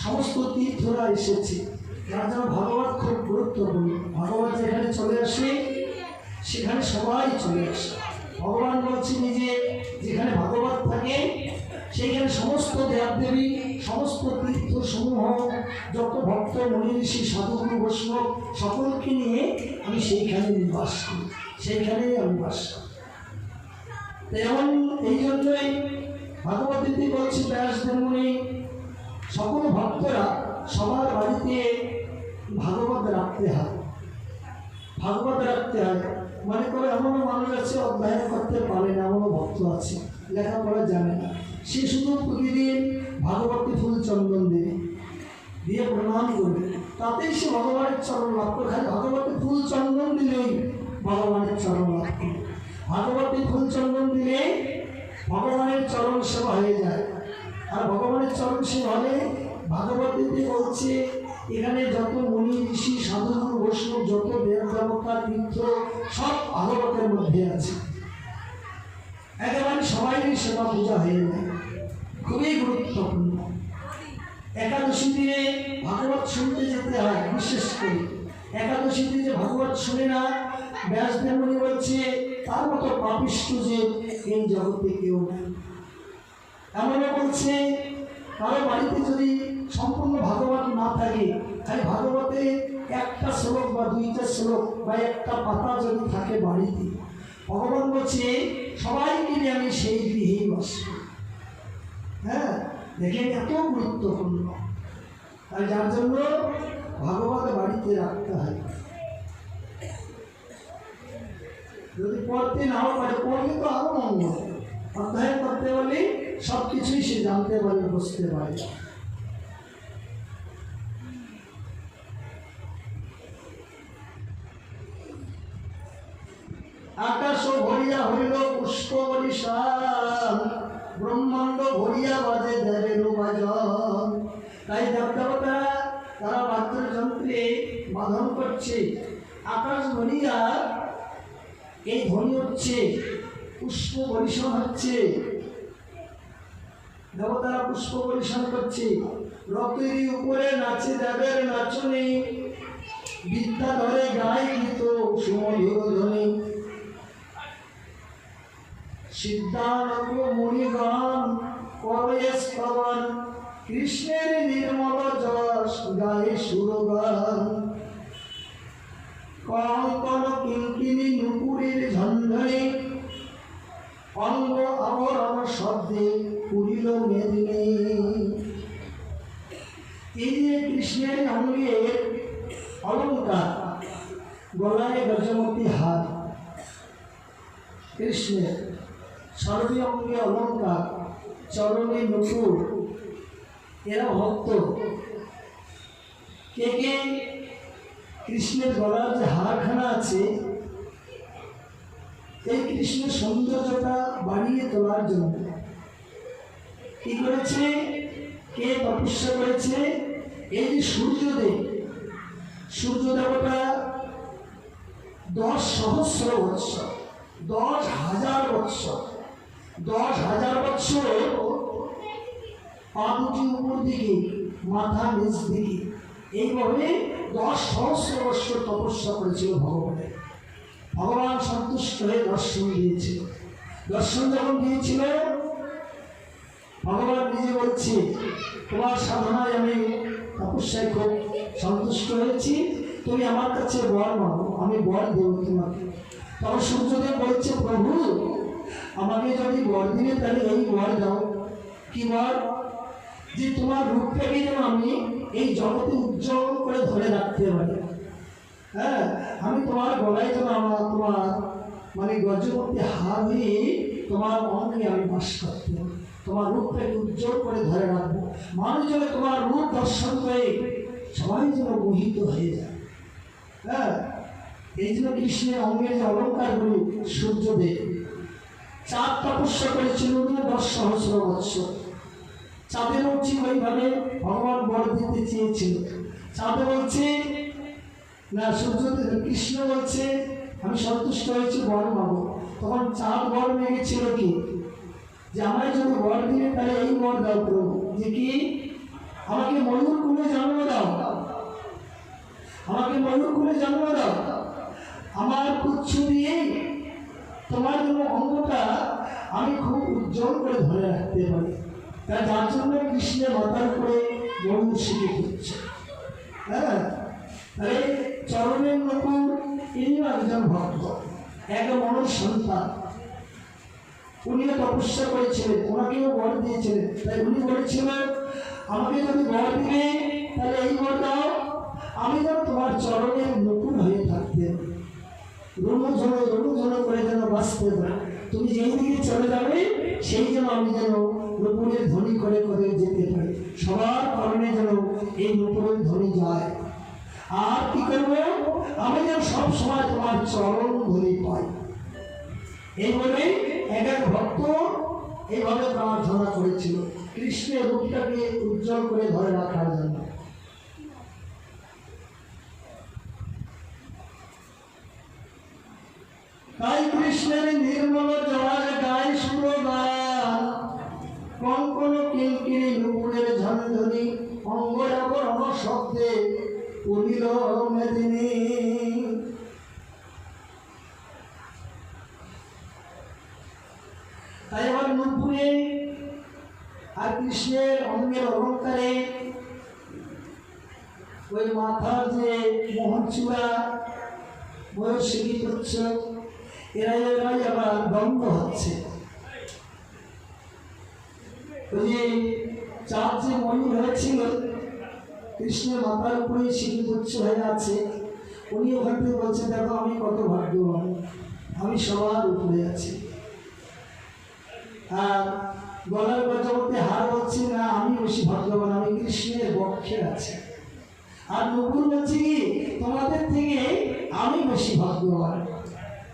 সমস্ত তীর্থরা এসেছে, যার জন্য ভাগবত খুব গুরুত্বপূর্ণ। ভাগবত যেখানে চলে আসে সেখানে সবাই চলে আসে। ভগবান বলছে নিজে, যেখানে ভাগবত থাকে সেখানে সমস্ত দেবদেবী, সমস্ত তীর্থ সমূহ, যত ভক্ত মুনি ঋষি সাধুগুরু বৈষ্ণব সকলকে নিয়ে আমি সেইখানে নিবাস করি, সেইখানেই আমি বাস করি। যেমন এই জন্যই ভাগবত দিদি বলছি ব্যাসদেব মুনি সকল ভক্তরা সবার বাড়িতে ভাগবত রাখতে হয়, ভাগবত রাখতে হয়। মনে করে এমনও মানুষ আছে অধ্যয়ন করতে পারে না, এমনও ভক্ত আছে লেখাপড়া জানে না, সে শুধু প্রতিদিন ভাগবতী ফুল চন্দন দেবে, দিয়ে প্রণাম করবে, তাতেই সে ভগবানের চরণ লাভ করে। খালি ভাগবতী ফুল চন্দন দিলেই ভগবানের চরণ লাভ করে। ভাগবতী ফুল চন্দন দিলে ভগবানের চরণ সেবা হয়ে যায়। আর ভগবানের চরণ সেবা হলে ভাগবতীতে বলছে এখানে যত মুনি ঋষি সাধুগুরু বৈষ্ণব, যত দেব দেবতা তীর্থ সব ভাগবতের মধ্যে আছে। একেবারে সবাই সেবা পূজা হয়ে যায়, খুবই গুরুত্বপূর্ণ। একাদশী দিনে ভাগবত শুনতে যেতে হয়, বিশেষ করে একাদশীতে যে ভাগবত শুনে না, ব্যাসদেব মুনি বলছে তার মতো পাপিষ্ঠ যে এই জগতে কেউ নেই। এমনও বলছে কারো বাড়িতে যদি সম্পূর্ণ ভাগবত না থাকে, তাই ভাগবতে একটা শ্লোক বা দুইটা শ্লোক বা একটা পাতা যদি থাকে বাড়িতে, ভগবান বলছে সবাইকে নিয়ে আমি সেই গৃহেই বাস করি। হ্যাঁ, দেখেন এত গুরুত্বপূর্ণ। তাই যার জন্য ভাগবত বাড়িতে রাখতে হয়। যদি পড়তে নাও পারে, পড়লে তো আরো মঙ্গল। অধ্যয়ন করতে পারলে সব কিছুই সে জানতে পারে, বুঝতে পারে। আকাশ ভরি করিয়া হইল পুষ্প বরিশান, ব্রহ্মাণ্ড ভরিয়া বাজে দেবের বাজন। তাই দেবদেবতারা তারা বাদ্যযন্ত্রে বাদন করছে, আকাশ ভরিয়া এই ধ্বনি হচ্ছে, পুষ্প বরিশন হচ্ছে, দেবতারা পুষ্প বরিশন করছে। রথেরই উপরে নাচে দেবের নাচনে, বিদ্যা ধরে গায় গীত সুমধুর ধ্বনি। সিদ্ধানন্দ মুনিগণ করে স্তবন, কৃষ্ণের নির্মল যশ গায়ে সুরগান। কঙ্কন কিঙ্কিণী নুপুরের ঝঞ্ঝনে, অঙ্গ আবরণ শব্দে পুরিল মেদিনী। এই যে কৃষ্ণের অঙ্গের অলঙ্কার, গলায় গজমতি হার, কৃষ্ণের সর্বে অঙ্গে অলঙ্কার, চরণে নুপুর, এরা ভক্ত। কে কে কৃষ্ণের গলার যে হারখানা আছে, এই কৃষ্ণের সৌন্দর্যটা বাড়িয়ে তোলার জন্য কি করেছে, কে তপস্যা করেছে? এই যে সূর্যদেব, সূর্য দেবতা 10,000 বৎসর, 10,000 বৎসর, 10,000 বৎসর পা দুটি উপর দিকে, মাথা নিচ দিকে, এইভাবে 10,000 বৎসর তপস্যা করেছিল ভগবানের। ভগবান সন্তুষ্ট হয়ে দর্শন দিয়েছিল। দর্শন যখন দিয়েছিল, ভগবান নিজে বলছে, তোমার সাধনায় আমি তপস্যায় খুব সন্তুষ্ট হয়েছি, তুমি আমার কাছে বর মাগো, আমি বর দেব তোমাকে। তখন সূর্যদেব বলছে, প্রভু আমাকে যদি বর দিলে তাহলে এই বর দাও। কি বর? যে তোমার রূপটাকে যেন আমি এই জগতে উজ্জ্বল করে ধরে রাখতে পারি। হ্যাঁ, আমি তোমার গলায় যেন তোমার মানে গজমতি হার হয়ে তোমার অঙ্গে আমি বাস করতে পারি, তোমার রূপটাকে উজ্জ্বল করে ধরে রাখবো। মানুষ যেন তোমার রূপ দর্শন করে সবাই যেন মোহিত হয়ে যায়। হ্যাঁ, এই জন্য কৃষ্ণের অঙ্গের যে অলঙ্কারগুলি সূর্যদেব। চাঁদ তপস্যা করেছিল 10,000 বৎসর। চাঁদের ঠিক ওইভাবে ভগবান বর দিতে চেয়েছিল। চাঁদে বলছে না, সূর্যদেব কৃষ্ণ বলছে আমি সন্তুষ্ট হয়েছি, বর মাগো। তখন চাঁদ বর মেগেছিল কি, যে আমায় যদি বর দিলে তাহলে এই বর দাও প্রভু, যে কি আমাকে ময়ূর কুলে জন্ম দাও, আমাকে ময়ূর কুলে জন্ম দাও, আমার কুচ্ছ দিয়ে তোমার জন্য অঙ্গটা আমি খুব উজ্জ্বল করে ধরে রাখতে পারি। তাই যার জন্য কৃষ্ণের মাথার করে ময়ূর শিখে দিচ্ছে। হ্যাঁ, তাহলে চরণের নকুর ইনিও একজন ভক্ত, এক মনের সন্তান। উনিও তপস্যা করেছিলেন, ওনাকেও বর দিয়েছিলেন। তাই উনি বলেছিলেন, আমাকে যদি বর দিবে তাহলে এই বর দাও, আমি যেন তোমার চরণের নকুর হয়ে থাকতে, রুমঝুনো করে যেন বাঁচতে পারি। তুমি যেই দিকে চলে যাবে সেই যেন আমি যেন নকুরের ধ্বনি করে করে যেতে পারি, সবার কারণে যেন এই নকুরের ধ্বনি যায়। আর কি করবো, আমি যেন সব সময় তোমার চরণ ধ্বনি পাই। এই বলে এক ভক্ত এইভাবে প্রার্থনা করেছিল কৃষ্ণের রূপটাকে উজ্জ্বল করে ধরে রাখার জন্য। তাই কৃষ্ণের নির্মল জল গায় সুরগান, কঙ্কন কিঙ্কিণী নুপুরের ঝঞ্ঝনি, অঙ্গরাবরণ শব্দে পুরিল মেদিনী। তাই আবার নুপুরে আর কৃষ্ণের অঙ্গের অলঙ্কারে ওই মাথার যে মোহনচূড়া, ময়ূর শিখি হচ্ছে, এরাই আবার দ্বন্দ্ব হচ্ছে। ওই যে চাঁদ যে ময়ূর হয়েছিল, কৃষ্ণের মাথার উপরে শিখি উচ্চ হয়ে আছে, উনি ওখান থেকে বলছেন, দেখো আমি কত ভাগ্যবান, আমি সবার উপরে আছি। আর গলার গজমতে হার বলছে, না আমি বেশি ভাগ্যবান, আমি কৃষ্ণের বক্ষে আছি। আর নকুর বলছে কি, তোমাদের থেকে আমি বেশি ভাগ্যবান।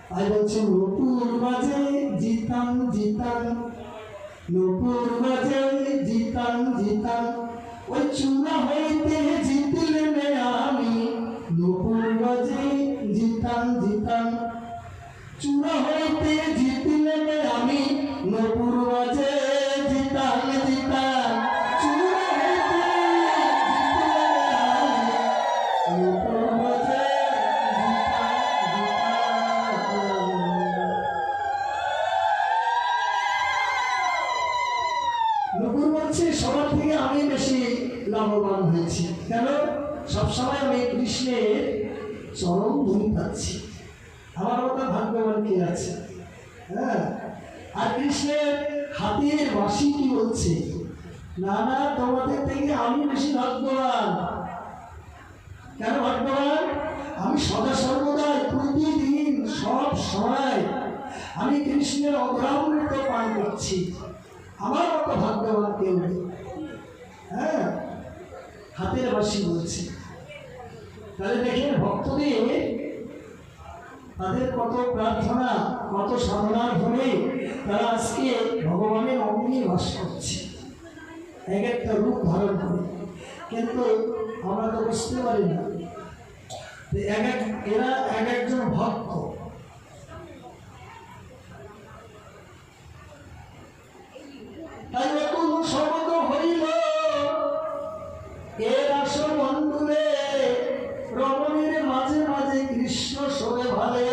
তাই বলছে নূপুর বাজে জিতান জিতান, নূপুর বাজে জিতান জিতান, ওই চূড়া হইতে জিতলেন আমি, নূপুর বাজে জিতান জিতান, চূড়া হইতে জিতলেন আমি, নূপুর বাজে জিতান জিতান, চূড়া হইতে জিতলেন আমি, নূপুর বাজে নূপুর বলছে সবার থেকে আমি বেশি লাভবান হয়েছি। কেন? সবসময় আমি কৃষ্ণের চরম ধুলি পাচ্ছি। আমার মতো ভাগ্যবান কে আছে? হ্যাঁ। আর কৃষ্ণের হাতের বাঁশি কি বলছে? না না, তোমাদের থেকে আমি বেশি ভাগ্যবান। কেন ভাগ্যবান? আমি সদা সর্বদা প্রতিদিন সব সময় আমি কৃষ্ণের অগ্রামৃত পান করছি। আমার মতো ভাগ্যবান কেউ নেই। হ্যাঁ, হাতের বাঁশি বলছে। তাহলে দেখেন ভক্তদের তাদের কত প্রার্থনা, কত সাধনার ফলে তারা আজকে ভগবানের অঙ্গে বাস করছে, এক একটা রূপ ধারণ করে। কিন্তু আমরা তো বুঝতে পারি না এরা এক একজন ভক্ত। তাই নতুন শব্দ হইল এর আসল মন্ডলে, রমণীর মাঝে মাঝে কৃষ্ণ শোভে ভালে,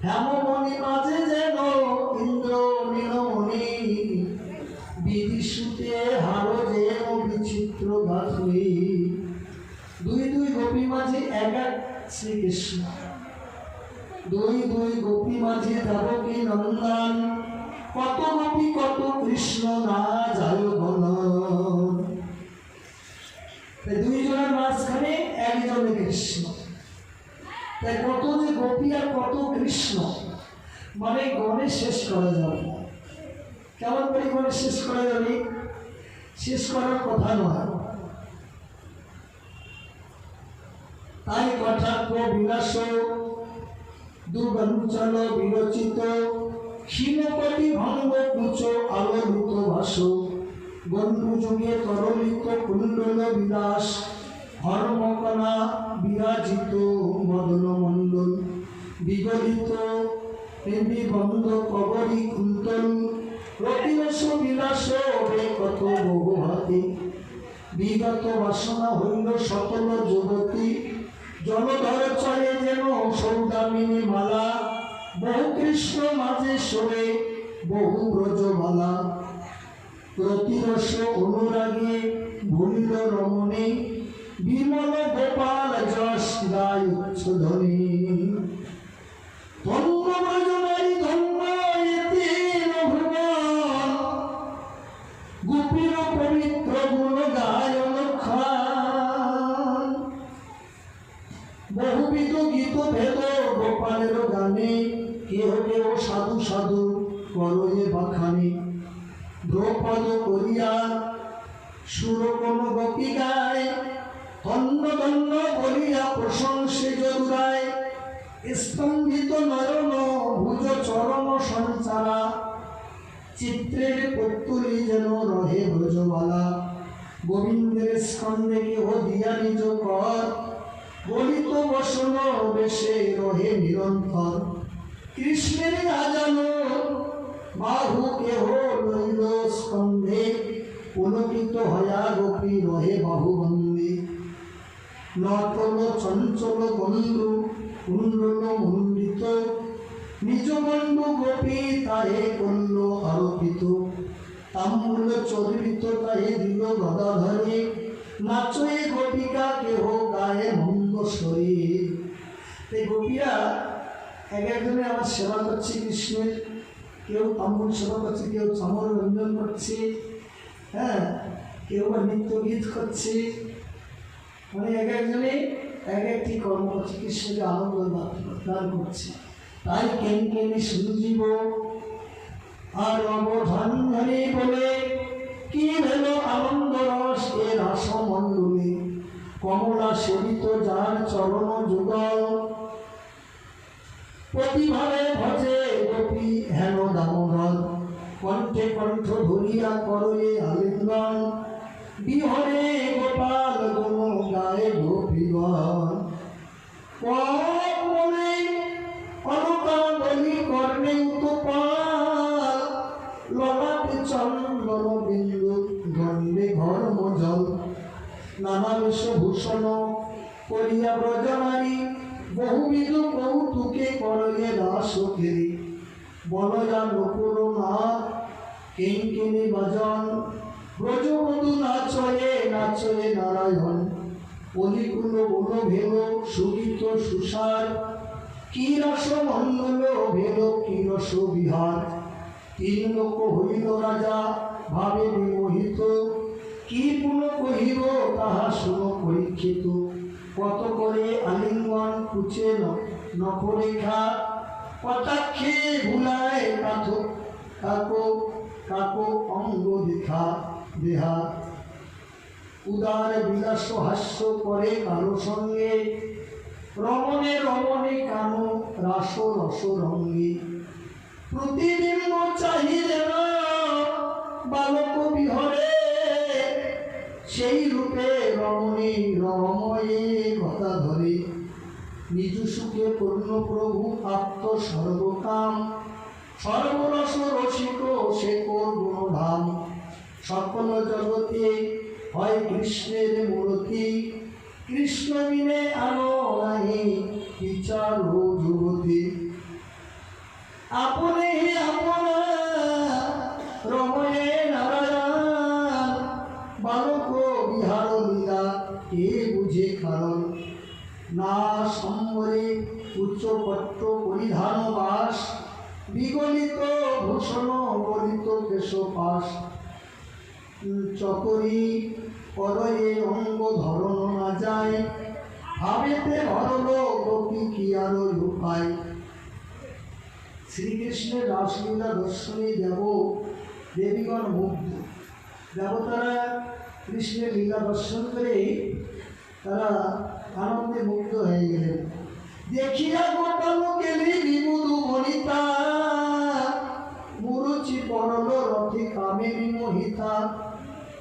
হেমমণি মাঝে যেন ইন্দ্র নীলমণি, বিদিশুতে হারো যেন বিচিত্র গাথুই। দুই দুই গোপী মাঝে এক এক শ্রীকৃষ্ণ, দুই দুই গোপী মাঝে দেবকী নন্দন, কত গোপী কত কৃষ্ণ না যায় গণন। দুইজনের মাঝখানে একজনে কৃষ্ণ। তাই কত যে গোপী আর কত কৃষ্ণ, মানে গণে শেষ করা যাবে। কেমন করে গণে শেষ করা যাবে? শেষ করার কথা নয়। তাই কটাক্ষ বিলাস দুর্গঞ্চল বিরচিত, ক্ষীণকটি ভঙ্গ কুচ আলোলিত ভাস, গণ্ডু যুগে তরলিত কুণ্ডল বিলাস, হরমকলা বিরাজিত মদন মণ্ডল, বিগলিত নির্বিবন্ধ কবরী কুন্তল, রতিরস বিলাস ওরে কত বহু হাতে, বিগত বাসনা হইল সকল যুবতী, জলধর চলে যেন সৌদামিনী মালা, বহু কৃষ্ণ মাঝে শোভে বহু ব্রজমালা, প্রতিরস অনুরাগে ভুলিল রমণী, বিমল গোপাল যশ গায় উচ্চ ধ্বনি। ধন্য ব্রজনারী ধন্য এতে ভুবন, গোপীর পবিত্র গুণ গায় লক্ষণ, বহুবিধ গীত ভেদ গোপালের গানে, কেহ কেহ সাধু সাধু করয়ে বাখানে, দ্রৌপদ করিয়া সুর কোন গোপী গায়, ধন্য ধন্য বলিয়া প্রশংসে জরুরায়, স্তম্ভিত নয়ন ভুজ চরণ সঞ্চারা, চিত্রের পত্তুলি যেন রহে ব্রজবালা, গোবিন্দের স্কন্ধে কেহ দিয়া নিজ কর, বলিত বসন বেশে রহে নিরন্তর, কৃষ্ণের আজানো বাহু কেহ লইল স্কন্ধে, পুলকিত হয়া গোপী রহে বাহুবন্দে, নটল চঞ্চল বন্ধু কুণ্ডল মণ্ডিত, নিজ বন্ধু গোপী তাহে করল আরোপিত, তাম্বুল চরিত তাহে দিল গদাধরে, নাচয়ে গোপিকা কেহ গায়ে মন্দ শরীর। এই গোপীরা এক একজনে আমার সেবা করছে কৃষ্ণের, কেউ তাম্বুল সেবা করছে, কেউ চামর রঞ্জন করছে, হ্যাঁ, কেউ বা নৃত্য গীত করছে, মানে এক একজনে এক একটি কর্ম করছে, কৃষ্ণকে আনন্দ দান করছে। তাই কেনকেনি সঞ্জীব আর অবধানে বলে, কি হলো আনন্দ রস এ রাসমণ্ডলে, কমলা সেবিত যার চরণ যুগল, করলে আলিঙ্গন, বিহরে গোপাল গুণ গায়ে গোপীগণ। মনে অলকা বলি কর্ণে উতপাল, ললাটে চন্দন বিন্দু গণ্ডে ঘর্ম জল। নানা বেশভূষণ করিয়া ব্রজনারী, বহুবিধ কৌতুকে করলে রাস কেরি। বলয়া নকুল নাথ কিঙ্কিণী বাজন, ব্রজবধূ নাচয়ে নাচয়ে নারায়ণ। অলিকুল বন ভেল সুগীত সুসার, কি রস মণ্ডল ভেল কি রস বিহার। তিন লোক হইল রাজা ভাবে বিমোহিত, কি পুন কহিব তাহা শুন পরীক্ষিত। কত করে আলিঙ্গন কুচে নখরেখা, কটাক্ষে ভুলায় কাকো কাকো অঙ্গ দেখা দেহা। উদার বিলাস হাস্য করে কারো সঙ্গে, রমণে রমণে কানো রাস রস রঙ্গে। প্রতিবিম্ব চাহিলে না বালক বিহরে, সেই রূপে রমণী রময়ে কথা ধরে। নিজ সুখে পূর্ণ প্রভু আপ্ত সর্বকাম, সর্বরস রসিক সে গুণধাম। সকল জগতে হয় কৃষ্ণের মূর্তি, কৃষ্ণ বিনে আলো নাহি বিচার যুগতি। আপনে আপনা রময়ে নারায়ণ, বালক বিহার লীলা কে বুঝে কারণ। না সম্বরে উচ্চপট্ট পরিধান বাস, বিগলিত ভূষণ গলিত কেশপাশ। চকরি করয়ে অঙ্গ ধরন না যায়, ভাবেতে হরল গোপী কি আরো উপায়। শ্রীকৃষ্ণের রাসলীলা দর্শনে দেবীগণ মুগ্ধ। দেবতারা কৃষ্ণের লীলা দর্শন করে তারা আনন্দে মুগ্ধ হয়ে গেলেন। দেখিয়া গোপাল গেলি বিবুধু বনিতা, মুরুচি পরল রথে কামে বিমোহিতা।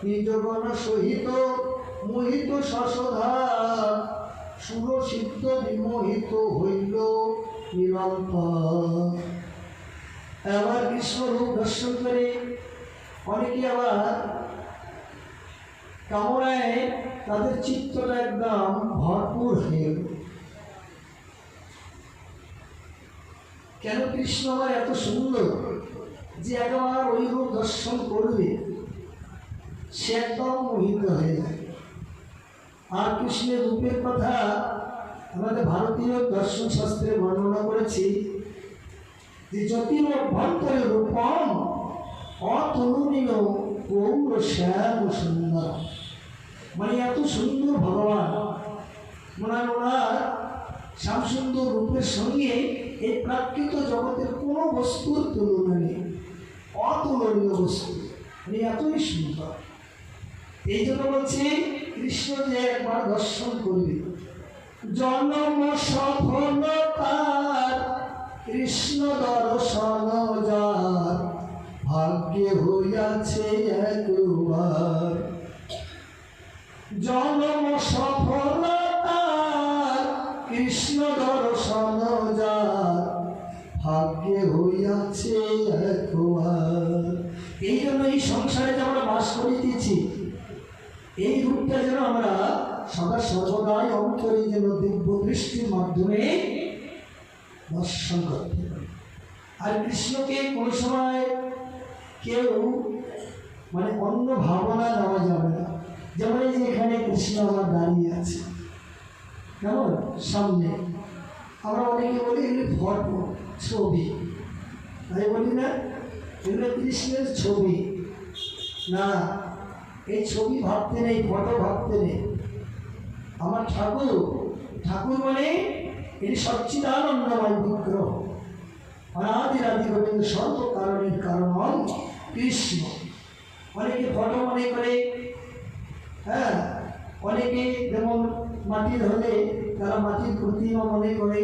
নিজগণ সহিত মোহিত শশধা, সুরসিদ্ধ বিমোহিত হইল নিরন্তর। আবার কৃষ্ণরূপ দর্শন করে অনেকে আবার কামনায় তাদের চিত্তটা একদম ভরপুর হয়ে গেল। কেন কৃষ্ণ আমার এত সুন্দর যে একবার ওই রূপ দর্শন করবে সে একদম মোহিত হয়ে যায়। আর কৃষ্ণের রূপের কথা আমাদের ভারতীয় দর্শন শাস্ত্রে বর্ণনা করেছি যে জ্যোতির অভ্যন্তরে রূপম অতুলনীয় গৌর শ্যাম সুন্দর। মানে এত সুন্দর ভগবান, ওনার শ্যাম সুন্দর রূপের সঙ্গে এই প্রাকৃত জগতের কোনো বস্তুর তুলনা নেই, অতুলনীয় বস্তু, মানে এতই সুন্দর। এই জন্য বলছি কৃষ্ণ যে একবার দর্শন করবে, জন্ম সফলতার কৃষ্ণ দর্শন যার, ভাগ্যে হইয়াছে একবার। জন্ম সফলতার কৃষ্ণ দর্শন যার, ভাগ্যে হইয়াছে একবার। এই জন্য এই সংসারে যে আমরা বাস করিতেছি, এই রূপটা যেন আমরা সদা সর্বদাই অন্তরে যেন দিব্য দৃষ্টির মাধ্যমে দর্শন করতে পারি। আর কৃষ্ণকে কোনো সময় কেউ মানে অন্য ভাবনা দেওয়া যাবে না। যেমন এই যে এখানে কৃষ্ণ আমার দাঁড়িয়ে আছে, কেমন সামনে, আমরা অনেকে বলি এগুলি ফটো ছবি, তাই বলি না এগুলো কৃষ্ণের ছবি। না, এই ছবি ভাবতে নেই, ফটো ভাবতে নেই। আমার ঠাকুর মানে এটি সচ্চিদানন্দময় বিগ্রহ, অনাদিরাদি গোবিন্দ সর্ব কারণের কারণ কৃষ্ণ। অনেকে ফটো মনে করে, হ্যাঁ, অনেকে যেমন মাটির হলে তারা মাটির প্রতিমা মনে করে,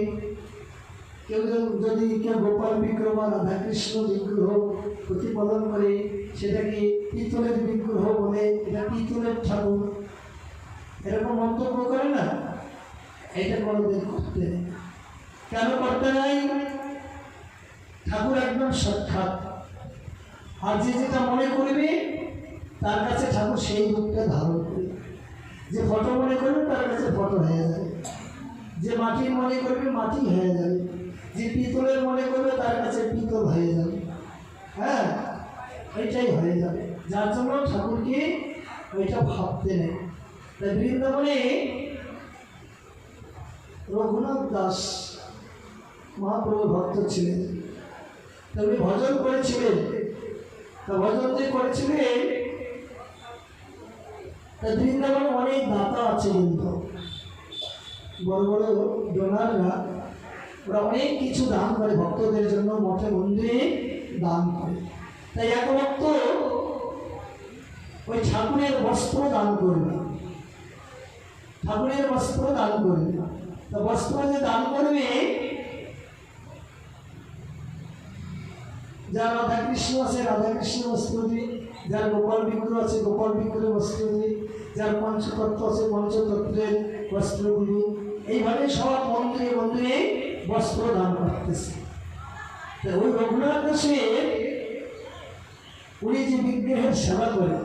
কেউ যদি কেউ গোপাল বিগ্রহ বা রাধাকৃষ্ণ বিগ্রহ প্রতিপাদন করে, সেটাকে পিতলের বিগ্রহ বলে, এটা পিতলের ঠাকুর, এরকম মন্তব্য করে না। এটা কোনোদিন করতে নেই। কেন করতে নাই? ঠাকুর একদম সাক্ষাৎ, আর যে যেটা মনে করবে তার কাছে ঠাকুর সেই রূপটা ধারণ করবে। যে ফটো মনে করবে তার কাছে ফটো হয়ে যাবে, যে মাটির মনে করবে মাটি হয়ে যাবে, যে পিতলের মনে করবে তার কাছে পিতল হয়ে যাবে। হ্যাঁ, ওইটাই হয়ে যাবে। যার জন্য ঠাকুরকে ওইটা ভাবতে নেই। তাই বৃন্দাবনে রঘুনাথ দাস মহাপ্রভু ভক্ত ছিলেন, উনি ভজন করেছিলেন। তা ভজন যে করেছিলেন, তা বৃন্দাবনে অনেক দাতা আছে, কিন্তু বড় বড় ডোনাররা, ওরা অনেক কিছু দান করে ভক্তদের জন্য, মঠে মন্দিরে দান করে। তাই এক ভক্ত ওই ঠাকুরের বস্ত্র দান করবে, ঠাকুরের বস্ত্র দান করবে। তা বস্ত্র যে দান করবে, যার রাধাকৃষ্ণ আছে রাধাকৃষ্ণ বস্ত্র দিয়ে, যার গোপাল বিগ্রহ আছে গোপাল বিগ্রহের বস্ত্র দিয়ে, যার পঞ্চতত্ত্ব আছে পঞ্চতত্ত্বের বস্ত্র দিয়ে, এইভাবে সব মন্দিরে মন্দিরে বস্ত্র দান করতেছে। ওই রঘুনাথ দাসের উনি যে বিগ্রহের সেবা করে,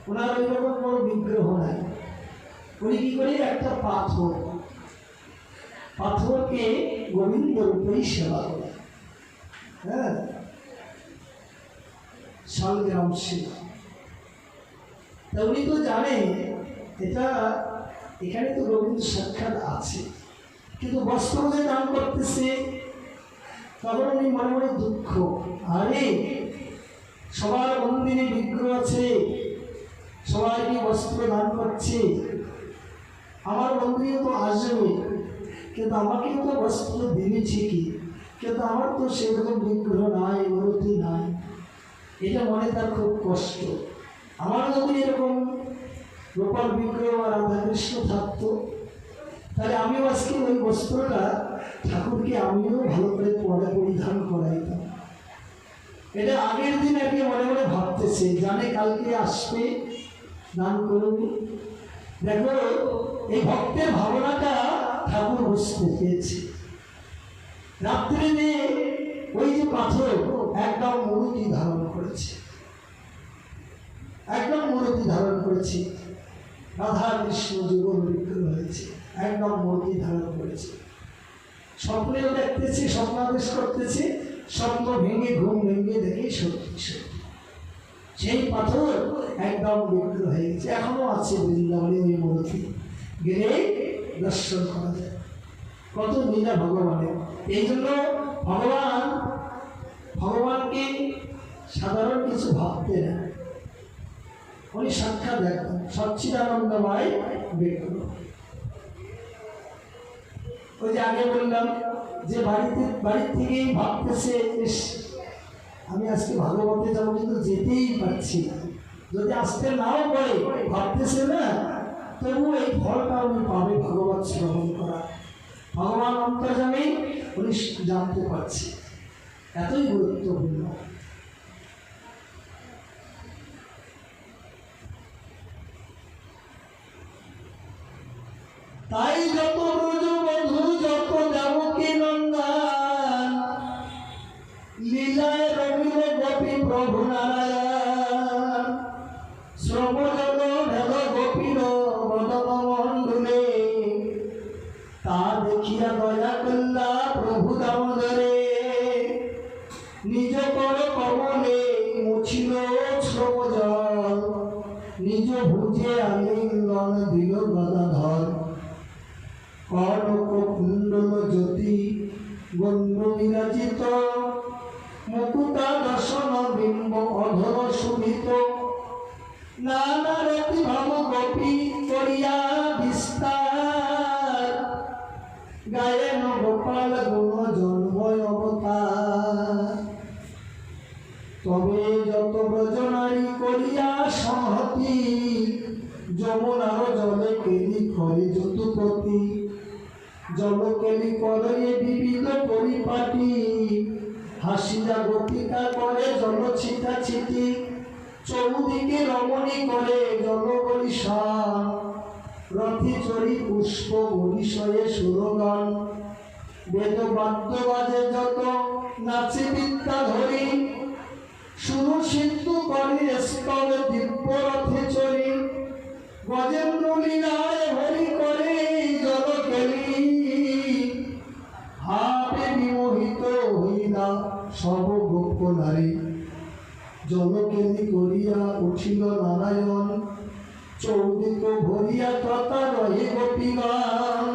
ওনার ওই রকম কোনো বিগ্রহ নাই। উনি কি করে? একটা পাথর, পাথরকে গোবিন্দ রূপেই সেবা করে। হ্যাঁ, শালগ্রাম শিলা। তা উনি তো জানেন এটা, এখানে তো রবীন্দ্র সাক্ষাৎ আছে, কিন্তু বস্ত্র যে দান করতেছে, তখন উনি মনে মনে দুঃখ, আরে সবার মন্দিরে বিগ্রহ আছে, সবাইকে বস্ত্র দান করছে, আমার মন্দিরে তো আসবে, কিন্তু আমাকেও তো বস্ত্র দিবে ঠিকই, কিন্তু আমার তো সেরকম বিগ্রহ নাই, মূর্তি নাই। এটা মনে তার খুব কষ্ট। আমার যদি এরকম গোপাল বিগ্রহ আর রাধাকৃষ্ণ থাকতো, তাহলে আমিও আজকে ওই বস্ত্রটা ঠাকুরকে আমিও ভালো করে পরিধান করাইতাম। এটা আগের দিন আর কি মনে মনে ভাবতেছে, জানে কালকে আসবে, দান করবি। দেখো, এই ভক্তের ভাবনাটা ঠাকুর বুঝতে পেরেছে। রাত্রে যে ওই যে পাথর একদম মূর্তি ধারণ করেছে, একদম মূর্তি ধারণ করেছে, রাধা কৃষ্ণ যুগল বিগ্রহ হয়েছে, একদম মূর্তি ধারণ করেছে। স্বপ্নেও দেখতেছে, স্বপ্নাদেশ করতেছে, স্বপ্ন ভেঙে ঘুম ভেঙে দেখে সত্যি সত্যি সেই পাথর একদম বিগ্রহ হয়ে গেছে। এখনো আছে বৃন্দাবনে ওই মূর্তি, গেলে দর্শন করা যায়। কত লীলা ভগবানের। এই জন্য ভগবানকে সাধারণ কিছু ভাবতে না, উনি সাক্ষাৎ একদম সচ্চিদানন্দময় বিগ্রহ। ওই যে আগে বললাম যে বাড়ির থেকেই ভাবতেছে, আমি আজকে ভাগবতে যাবো, কিন্তু যেতেই পারছি না। যদি আসতে নাও পারে, ভাবতেছে না, তবু এই ফলটা উনি পাবে ভাগবত শ্রবণ করা। ভগবান অন্তর্যামী, উনি জানতে পারছে, এতই গুরুত্বপূর্ণ। তাই যত ব্রজ বধূ, যত দেবকী নন্দন, লীলায় রবিল গোপী প্রভু নারায়ণ, শ্রবণ ভেদ গোপীর বদন মণ্ডলে, তা দেখিয়া দয়া করলা প্রভু দামোদরে, নিজ কর কমলে মুছিল শ্রম জল, নিজ ভুজে আলিঙ্গন দিল গদাধর, কনক কুণ্ডল জ্যোতি গণ্ড বিরাজিত, মুকুটা দর্শন বিম্ব অধর শোভিত, নানা রতি ভাব গোপী করিয়া বিস্তার, গায়েন গোপাল গুণ জন্ময় অবতার। তবে যত ব্রজনারী করিয়া সংহতি, যমুনার জলে কেলি করে যতুপতি, জলকেলি করে বিবিধ পরিপাটি, হাসিয়া গতিকা করে জল ছিটা ছিটি, চৌদিকে রমণী করে জল বরিশান, রথি চড়ি পুষ্প বরিশয়ে সুরগান, বেদ বাদ্য বাজে যত নাচে বিদ্যা ধরি, সুর সিদ্ধু করে স্তবে দিব্য রথে চড়ি, গজেন্দ্র লীলায় হরি করে জল কেলি, হাতে বিমোহিত হইলা সব গোপ নারী, জলকেলি করিয়া উঠিল নারায়ণ, চৌদিক ভরিয়া তথা রহে গোপীগণ,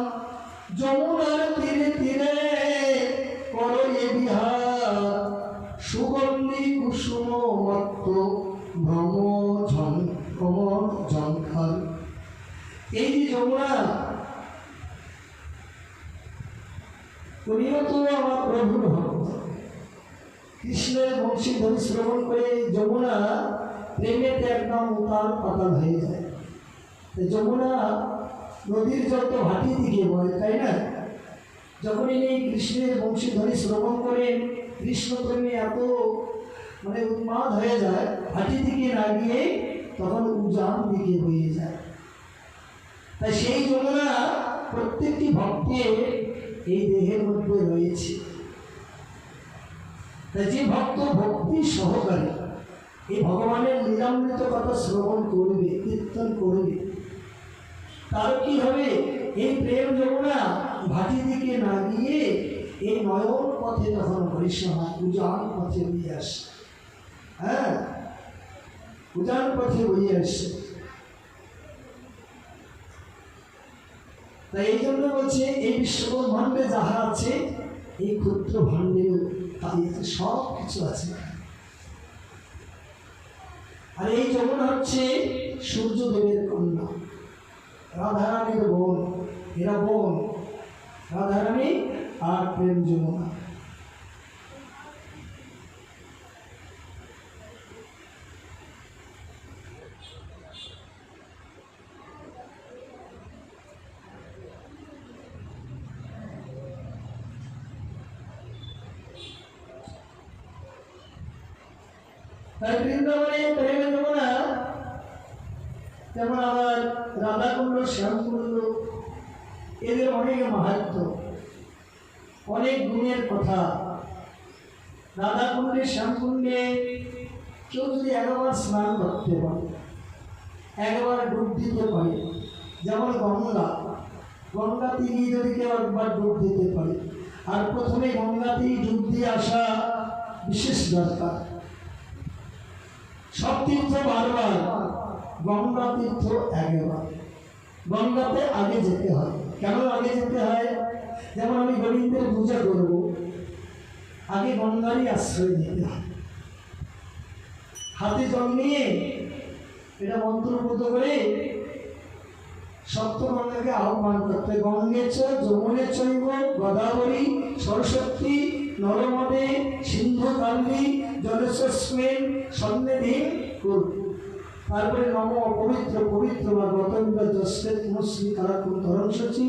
যমুনার তীরে তীরে করো এ বিহার, সুগন্ধি কুসুম মত্ত ভ্রম ঝঙ্কার। এই যে যমুনা, তুমিও তো আমার প্রভুর ভক্ত, কৃষ্ণের বংশীধ্বনি শ্রবণ করে যমুনা প্রেমেতে একদম উতাল পাতাল হয়ে যায়। যমুনা নদীর জল তো ভাটি দিকে বয়, তাই না? যখন ইনি কৃষ্ণের বংশীধ্বনি শ্রবণ করেন, কৃষ্ণ প্রেমে এত উন্মাদ হয়ে যায়, ভাটি দিকে না গিয়ে তখন উজান দিকে বয়ে যায়। তাই সেই যমুনা প্রত্যেকটি ভক্তের এই দেহের মধ্যে রয়েছে। তাই যে ভক্ত ভক্তি সহকারে এই ভগবানের লীলামৃত কথা শ্রবণ করবে, কীর্তন করবে, তার কি হবে? এই প্রেম যমুনা ভাটি দিকে না গিয়ে এই নয়ন পথে তখন ভরিষ্য হয়, উজান পথে বইয়ে আসে। হ্যাঁ, উজান পথে বইয়ে আসে। তাই এই জন্য বলছে এই বিশ্বব্রহ্মাণ্ডে যাহা আছে, এই ক্ষুদ্র ভাণ্ডেও তাই সব কিছু আছে। আর এই যমুনা হচ্ছে সূর্যদেবের কন্যা, রাধারানীর বোন। এরা বোন, রাধারানী আর প্রেম যমুনা। তাই বৃন্দাবনে প্রেম যমুনা, যেমন আবার রাধাকুণ্ড, শ্যামকুণ্ড, এদের অনেক মাহাত্ম, অনেক গুণের কথা। রাধাকুণ্ডে, শ্যামকুণ্ডে কেউ যদি একবার স্নান করতে পারে, একবার ডুব দিতে পারে, যেমন গঙ্গা, গঙ্গাতে গিয়ে যদি কেউ একবার ডুব দিতে পারে, আর প্রথমে গঙ্গাতেই ডুব দিয়ে আসা বিশেষ দরকার। সব তীর্থ বারবার, গঙ্গা তীর্থ একবার। গঙ্গাতে আগে যেতে হয়। কেন আগে যেতে হয়? যেমন আমি গোবিন্দের পূজা করব, আগে গঙ্গারই আশ্রয় নিতে হয়। হাতে জল নিয়ে এটা মন্ত্রপুত করে সপ্ত গঙ্গাকে আহ্বান করতে, গঙ্গে চ যমুনে চৈব গোদাবরী সরস্বতী নর্মদে সিন্ধু কান্দি জলেস্মিন সন্নিধি কুরু। তারপরে নম পবিত্র পবিত্র বা গতন্ত্র জস্তেত মুসলি কারাকুল ধরণ সচি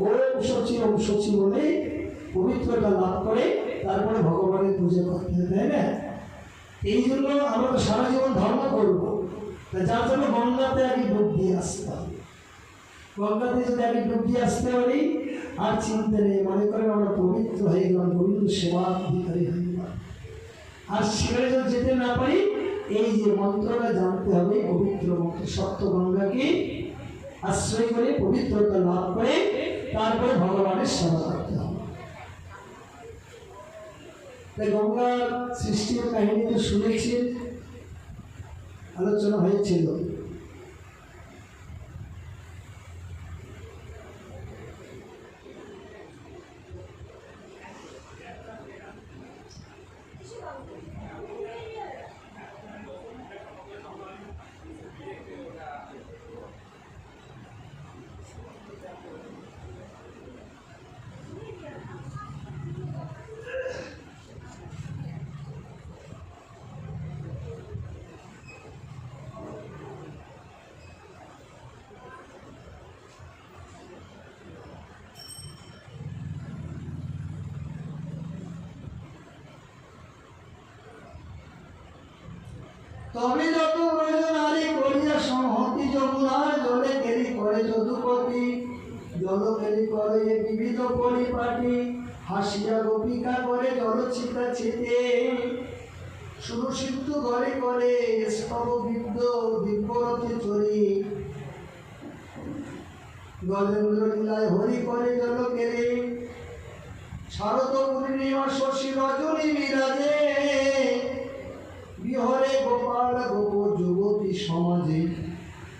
ও সচি ওম সচি বলে পবিত্রতা লাভ করে তারপরে ভগবানের পুজো করতে হয়, তাই না? এই জন্য আমরা তো সারা জীবন ধর্ম করব, যার জন্য গঙ্গাতে আগে ডুব দিয়ে আসতে হবে। গঙ্গাতে যদি আগে ডুব দিয়ে আসতে পারি, আর চিন্তা নেই, মনে করেন আমরা পবিত্র হয়ে গেলাম, গোবিন্দ সেবার অধিকারী হয়ে গেলাম। আর সেখানে যদি যেতে না পারি, এই যে মন্ত্রটা জানতে হবে, পবিত্র মন্ত্র সপ্ত গঙ্গাকে আশ্রয় করে পবিত্রতা লাভ করে তারপরে ভগবানের সেবা করতে হবে। তাই গঙ্গার সৃষ্টির কাহিনী তো শুনেছি, আলোচনা হয়েছিল। তবে যত প্রয়োজন নারী করিয়া সংহতি যমুনার জলে কেলি করে যদুপতি জল কেলি করে বিবিধ পরিপাটি হাসিয়া গোপিকা করে জলচিতা ছিতে সুরসিদ্ধ ঘরে করে স্তব বিদ্য দিব্যরথে চরি গজেন্দ্র লীলায় হরি করে জল কেলে শারদ পূর্ণিমা শশী রজনী বিরাজে বিহরে গোপাল গোপ যুবতী সমাজে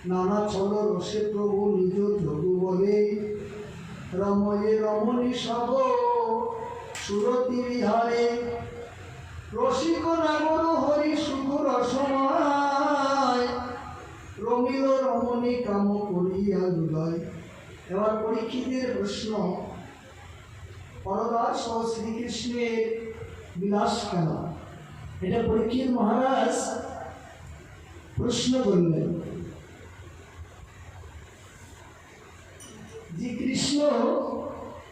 নানা ছল রসে প্রভু নিজ যোগু বলে রময়ে রমণী সব সুরতি বিহারে রসিক নাগর হরি সুখ রসময় রমিল রমণী কাম করিয়া হৃদয়। এবার পরীক্ষিতের প্রশ্ন, পরদাস ও শ্রীকৃষ্ণের বিলাস কেন? এটা পরীক্ষিত মহারাজ প্রশ্ন করলেন যে কৃষ্ণ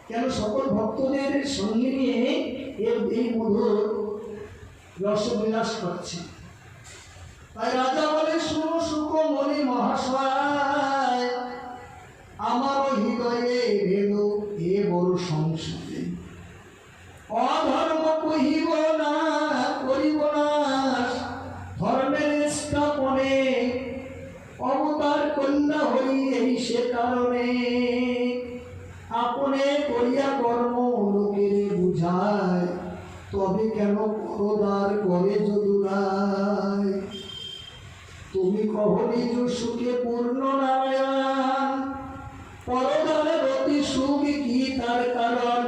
কেন সকল ভক্তদের সঙ্গে নিয়ে এই মধুর রসবিলাস করছে। তাই রাজা বলে, শুনো সুখ মনি মহাশয়, আমার হৃদয়ে ভেদ এ বড় সংসারে অধর্ম কহিব না করিব না ধর্মের স্থাপনে অবতার কন্যা হই এই সে কারণে আপনে করিয়া কর্ম লোকের বুঝায় তবে কেন করদার করে যদুরায় তুমি কহ নিজ সুখে পূর্ণ নারায়ণ পরদারের অতি সুখ কি তার কারণ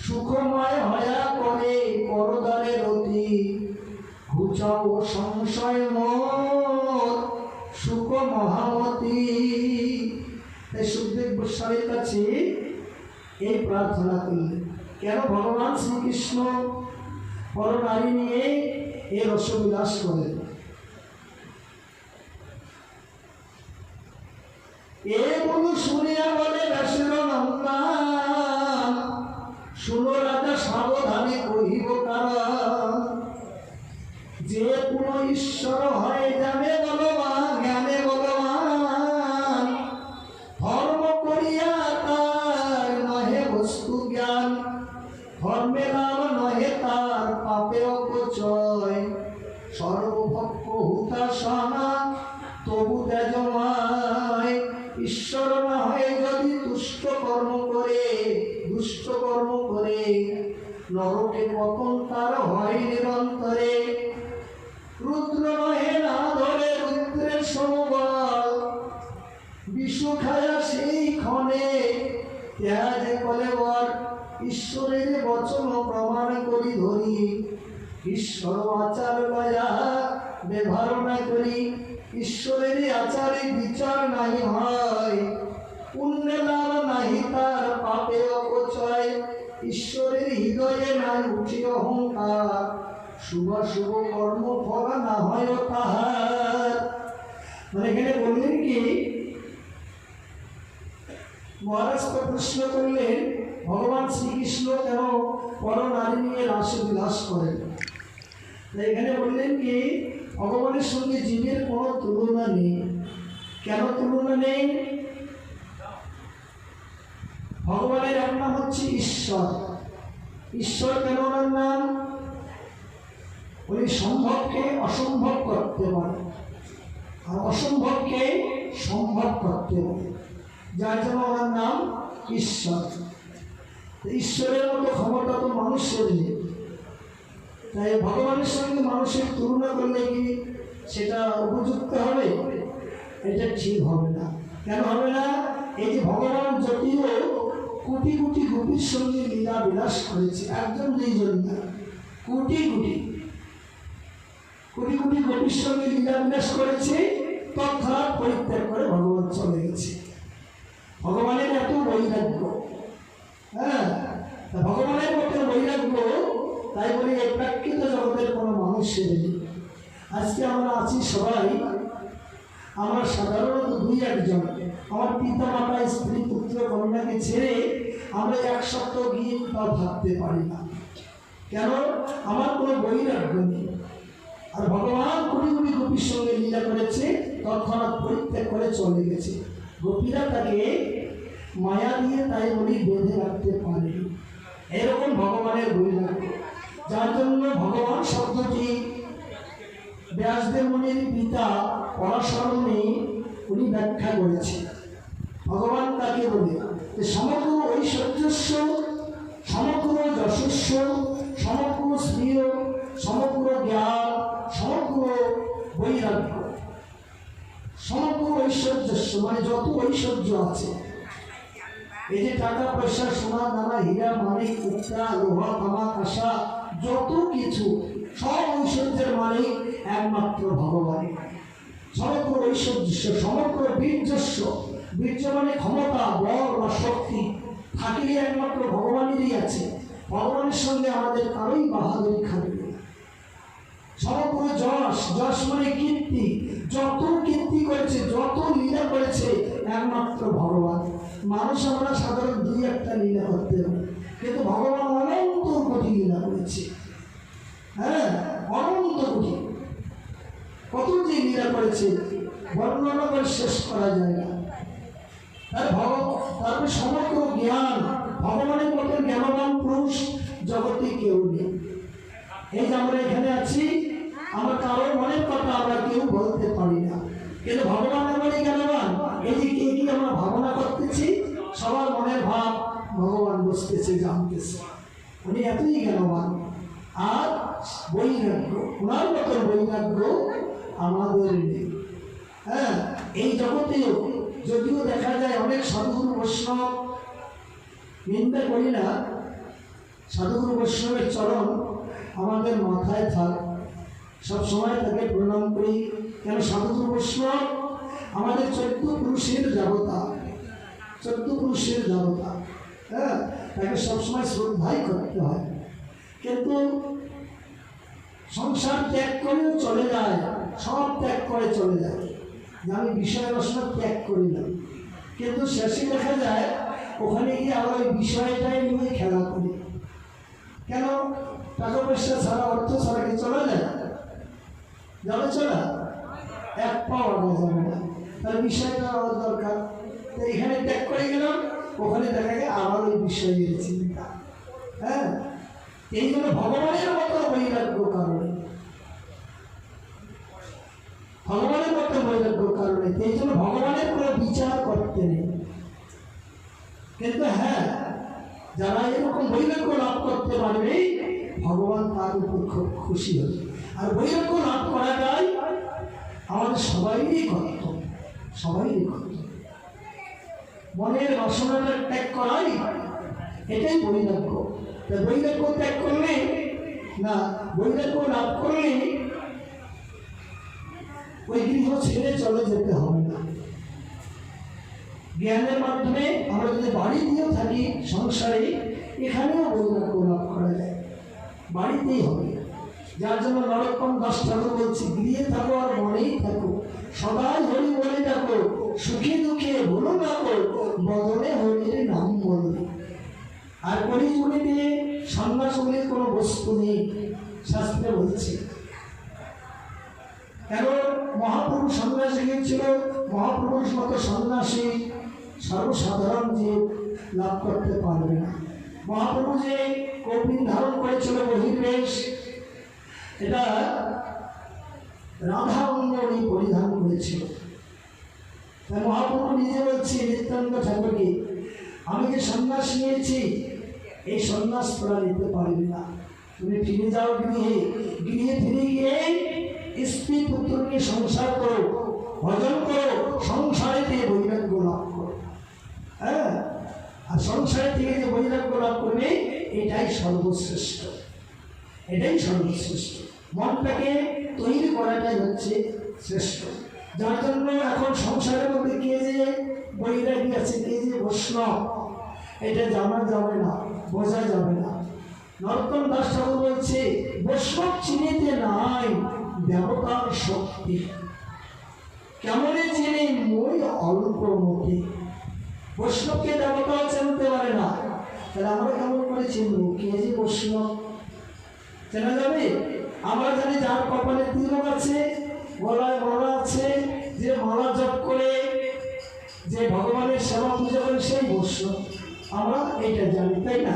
সুখময় হয়া করে পরদারের অতি ঘুচাও সংশয় মোর সুখ মহামতি। তাই সুখদেব গোস্বামীর কাছে এই প্রার্থনা করলেন, কেন ভগবান শ্রীকৃষ্ণ পরনারী নিয়ে এই রসবিলাস করেন। এ বলু শুনিয়া বলে ব্যাসের নন্দান, শুনো রাজা সাবধানে কহিব কারণ যে পুনঃ ঈশ্বর হয় জানে বলবান জ্ঞানে বলবান ধর্ম করিয়া তার নহে বস্তু জ্ঞান ধর্মে নাম নহে তার পাপে অপচয় সর্বভক্ষ হুতাশনা তবু তেজমায় ঈশ্বর না হয় যদি দুষ্ট কর্ম করে নরকে পতন তার হয় নিরন্তরে রুদ্র নহে না ধরে রুদ্রের সমবল বিষ্ণু খায়া সেই ক্ষণে ত্যাজ কলেবর ঈশ্বরের বচন প্রমাণ করি ধরি ঈশ্বর আচার লয়া ব্যবহার না করি ঈশ্বরের আচারে বিচার নাই হয় পুণ্যে লাভ নাহি তার পাপে অপচয় ঈশ্বরের হৃদয়ে নাই উঠি অহংকার শুভ শুভ কর্ম ফল না হয় তাহার। মানে এখানে বললেন কি, মহারাজ প্রশ্ন করলেন ভগবান শ্রীকৃষ্ণ কেন পরনারী নিয়ে রাসবিলাস করেন। এখানে বললেন কি, ভগবানের সঙ্গে জীবের কোনো তুলনা নেই। কেন তুলনা নেই? ভগবানের এক নাম হচ্ছে ঈশ্বর। ঈশ্বর কেন ওনার নাম? উনি সম্ভবকে অসম্ভব করতে পারে আর অসম্ভবকে সম্ভব করতে পারে, যার জন্য ওনার নাম ঈশ্বর। ঈশ্বরের মতো ক্ষমতা তো মানুষের নেই। তাই ভগবানের সঙ্গে মানুষের তুলনা করলে কি সেটা উপযুক্ত হবে? এটা ঠিক হবে না। কেন হবে না? এই যে ভগবান যদিও কোটি কোটি গোপীর সঙ্গে লীলা বিলাস করেছে, একজন দুইজন না, কোটি কোটি গোপীর সঙ্গে লীলা বিলাস করেছে, তৎক্ষণাৎ পরিত্যাগ করে ভগবান চলে গেছে। ভগবানের এত বৈরাগ্য, হ্যাঁ, ভগবানের মতো বৈরাগ্য, তাই বলে এই প্রাকৃত জগতের কোনো মানুষের নেই। আজকে আমরা আছি সবাই, আমরা সাধারণত দুই একজন, আমার পিতা মাতা স্ত্রী পুত্র কন্যাকে ছেড়ে আমরা এক সপ্তাহ গিয়ে তাও থাকতে পারি না। কেন? আমার কোনো বৈরাগ্য নেই। আর ভগবান কোটি কোটি গোপীর সঙ্গে লীলা করেছে, তৎক্ষণাৎ পরিত্যাগ করে চলে গেছে। গোপীরা তাকে মায়া দিয়ে তাই বলি বেঁধে রাখতে পারে। এরকম ভগবানের বৈরাগ্য, যার জন্য ভগবান শব্দটি ব্যাসদেব মুনির পিতা পরাশরণে উনি ব্যাখ্যা করেছে। ভগবান তাকে বলে যে সমগ্র ঐশ্বর্যস্ব, সমগ্র যশস্ব, সমগ্র স্ত্রীয়, সমগ্র জ্ঞান, সমগ্র বৈরাগ্য, সমগ্র ঐশ্বর্যস্ব মানে যত ঐশ্বর্য আছে, এই যে টাকা পয়সা, সোনা দানা, হীরা মানিক, মুক্তা, লোহা, তামা, কাঁসা, যত কিছু সব ঐশ্বর্যের মালিক একমাত্র ভগবান। সমগ্র ঐশ্বর্যস্ব, সমগ্র বীর্যস্ব, বীর্য মানে ক্ষমতা, বল বা শক্তি, থাকিলে একমাত্র ভগবানেরই আছে। ভগবানের সঙ্গে আমাদের কারোই বাহাদুরি খাবে। সমগ্র যশ, যশ মানে কীর্তি, যত কীর্তি করেছে, যত লীলা করেছে একমাত্র ভগবান। মানুষ আমরা সাধারণ দুই একটা লীলা করতে হবে, কিন্তু ভগবান অনন্ত কোটি লীলা করেছে। হ্যাঁ, অনন্ত কোটি, কত যে লীলা করেছে বর্ণনা করে শেষ করা যায় না। তারপরে সমগ্র জ্ঞান, ভগবানের মতো জ্ঞানবান পুরুষ জগতে কেউ নেই। এই যে আমরা এখানে আছি, আমরা কারোর মনের কথা আমরা কেউ বলতে পারি না, কিন্তু ভগবান আমারই জ্ঞানবান। এই যে কে কি আমরা ভাবনা করতেছি, সবার মনের ভাব ভগবান বুঝতেছে, জানতেছে। উনি এতই জ্ঞানবান। আর বৈরাগ্য, ওনার মতো বৈরাগ্য আমাদের নেই। হ্যাঁ, এই জগতেও যদিও দেখা যায় অনেক সাধুগুরু বৈষ্ণব, নিন্দা করি না, সাধুগুরু বৈষ্ণবের চরণ আমাদের মাথায় থাক, সব সময় তাকে প্রণাম করি। কেন? সাধুগুরু বৈষ্ণব আমাদের 14 পুরুষের দেবতা, 14 পুরুষের দেবতা। হ্যাঁ, তাকে সবসময় শ্রদ্ধাই করতে হয়। কিন্তু সংসার ত্যাগ করেও চলে যায়, সব ত্যাগ করে চলে যায়, আমি বিষয় রচনা ত্যাগ করি না, কিন্তু শেষে দেখা যায় ওখানে গিয়ে আবার ওই বিষয়টাই নিয়ে খেলা করি। কেন? টাকা পয়সা ছাড়া, অর্থ ছাড়া কি চলা যায়? যাবে চলা? এক পাওয়া যাবে না, তাহলে বিষয়টা আমার দরকার। তো এখানে ত্যাগ করে গেলাম, ওখানে দেখা যায় আবার ওই বিষয়ের চিন্তা। হ্যাঁ, এই জন্য ভগবানের মতো বৈরাগ্য কারণে, ভগবানের মতো বৈরাগ্য কারণে, এই জন্য ভগবানের কোনো বিচার করতে নেই। কিন্তু হ্যাঁ, যারা এরকম বৈরাগ্য লাভ করতে পারবে, ভগবান তার উপর খুব খুশি হবে। আর বৈরাগ্য লাভ করাটাই আমাদের সবাইরই কর্তব্য, সবাইরই কর্তব্য। মনের বাসনাটা ত্যাগ করাই এটাই বৈরাগ্য। বৈরাগ্য ত্যাগ করলে না, বৈরাগ্য লাভ করলে ওই গৃহ ছেড়ে চলে যেতে হবে না। জ্ঞানের মাধ্যমে আমরা যদি বাড়ি দিয়েও থাকি সংসারে, এখানেও বৈরাগ্য লাভ করা যায়, বাড়িতেই হবে। যার জন্য নরোত্তম দাস ঠাকুর বলছি, গৃহে থাকো আর মনেই থাকো, সদাই হরি বলে ডাকো, সুখে দুঃখে ভুলো ডাকো, বদনে হরির নাম বলো। আর কলিযুগেতে সন্ন্যাস বলে কোনো বস্তু নেই, শাস্ত্রে বলছে। কেন? মহাপুরুষ সন্ন্যাসী গিয়েছিল, মহাপুরুষ মতো সন্ন্যাসী সর্বসাধারণ যে লাভ করতে পারবে না। মহাপ্রভু যে কৌপিন ধারণ করেছিল বহির্বেশ, এটা রাধা অঙ্গী পরিধান করেছিল। তাই মহাপ্রভু নিজে বলছে নিত্যানন্দ ঠাকুরকে, আমি যে সন্ন্যাস নিয়েছি, এই সন্ন্যাস তোরা নিতে পারবি না, তুমি ফিরে যাও গৃহে, গৃহে ফিরে গিয়ে স্ত্রী পুত্রকে সংসার করো, ভজন করো, সংসারে থেকে বৈরাগ্য লাভ করো। হ্যাঁ, আর সংসারে থেকে যে বৈরাগ্য লাভ করবে, এটাই সর্বশ্রেষ্ঠ, এটাই সর্বশ্রেষ্ঠ। মনটাকে তৈরি করাটাই হচ্ছে শ্রেষ্ঠ। যার জন্য এখন সংসারের মধ্যে কে যে বৈরাগী আছে, কে যে বৈষ্ণব, এটা জানা যাবে না, বোঝা যাবে না। নরোত্তম দাস ঠাকুর বলছে, বৈষ্ণব চিনিতে নাই দেবতার শক্তি, কেমনে চিনি মই অল্প মতি। বৈষ্ণবকে দেবতাও চিনতে পারে না, তাহলে আমরা কেমন করে চিনব কে যে বৈষ্ণব? চেনা যাবে? আমরা জানি যার কপালে তিলক আছে, গলায় মালা আছে, যে মালা জপ করে, যে ভগবানের সেবা পূজা করে, সেই বৈষ্ণব। আমরা এটা জানি, তাই না?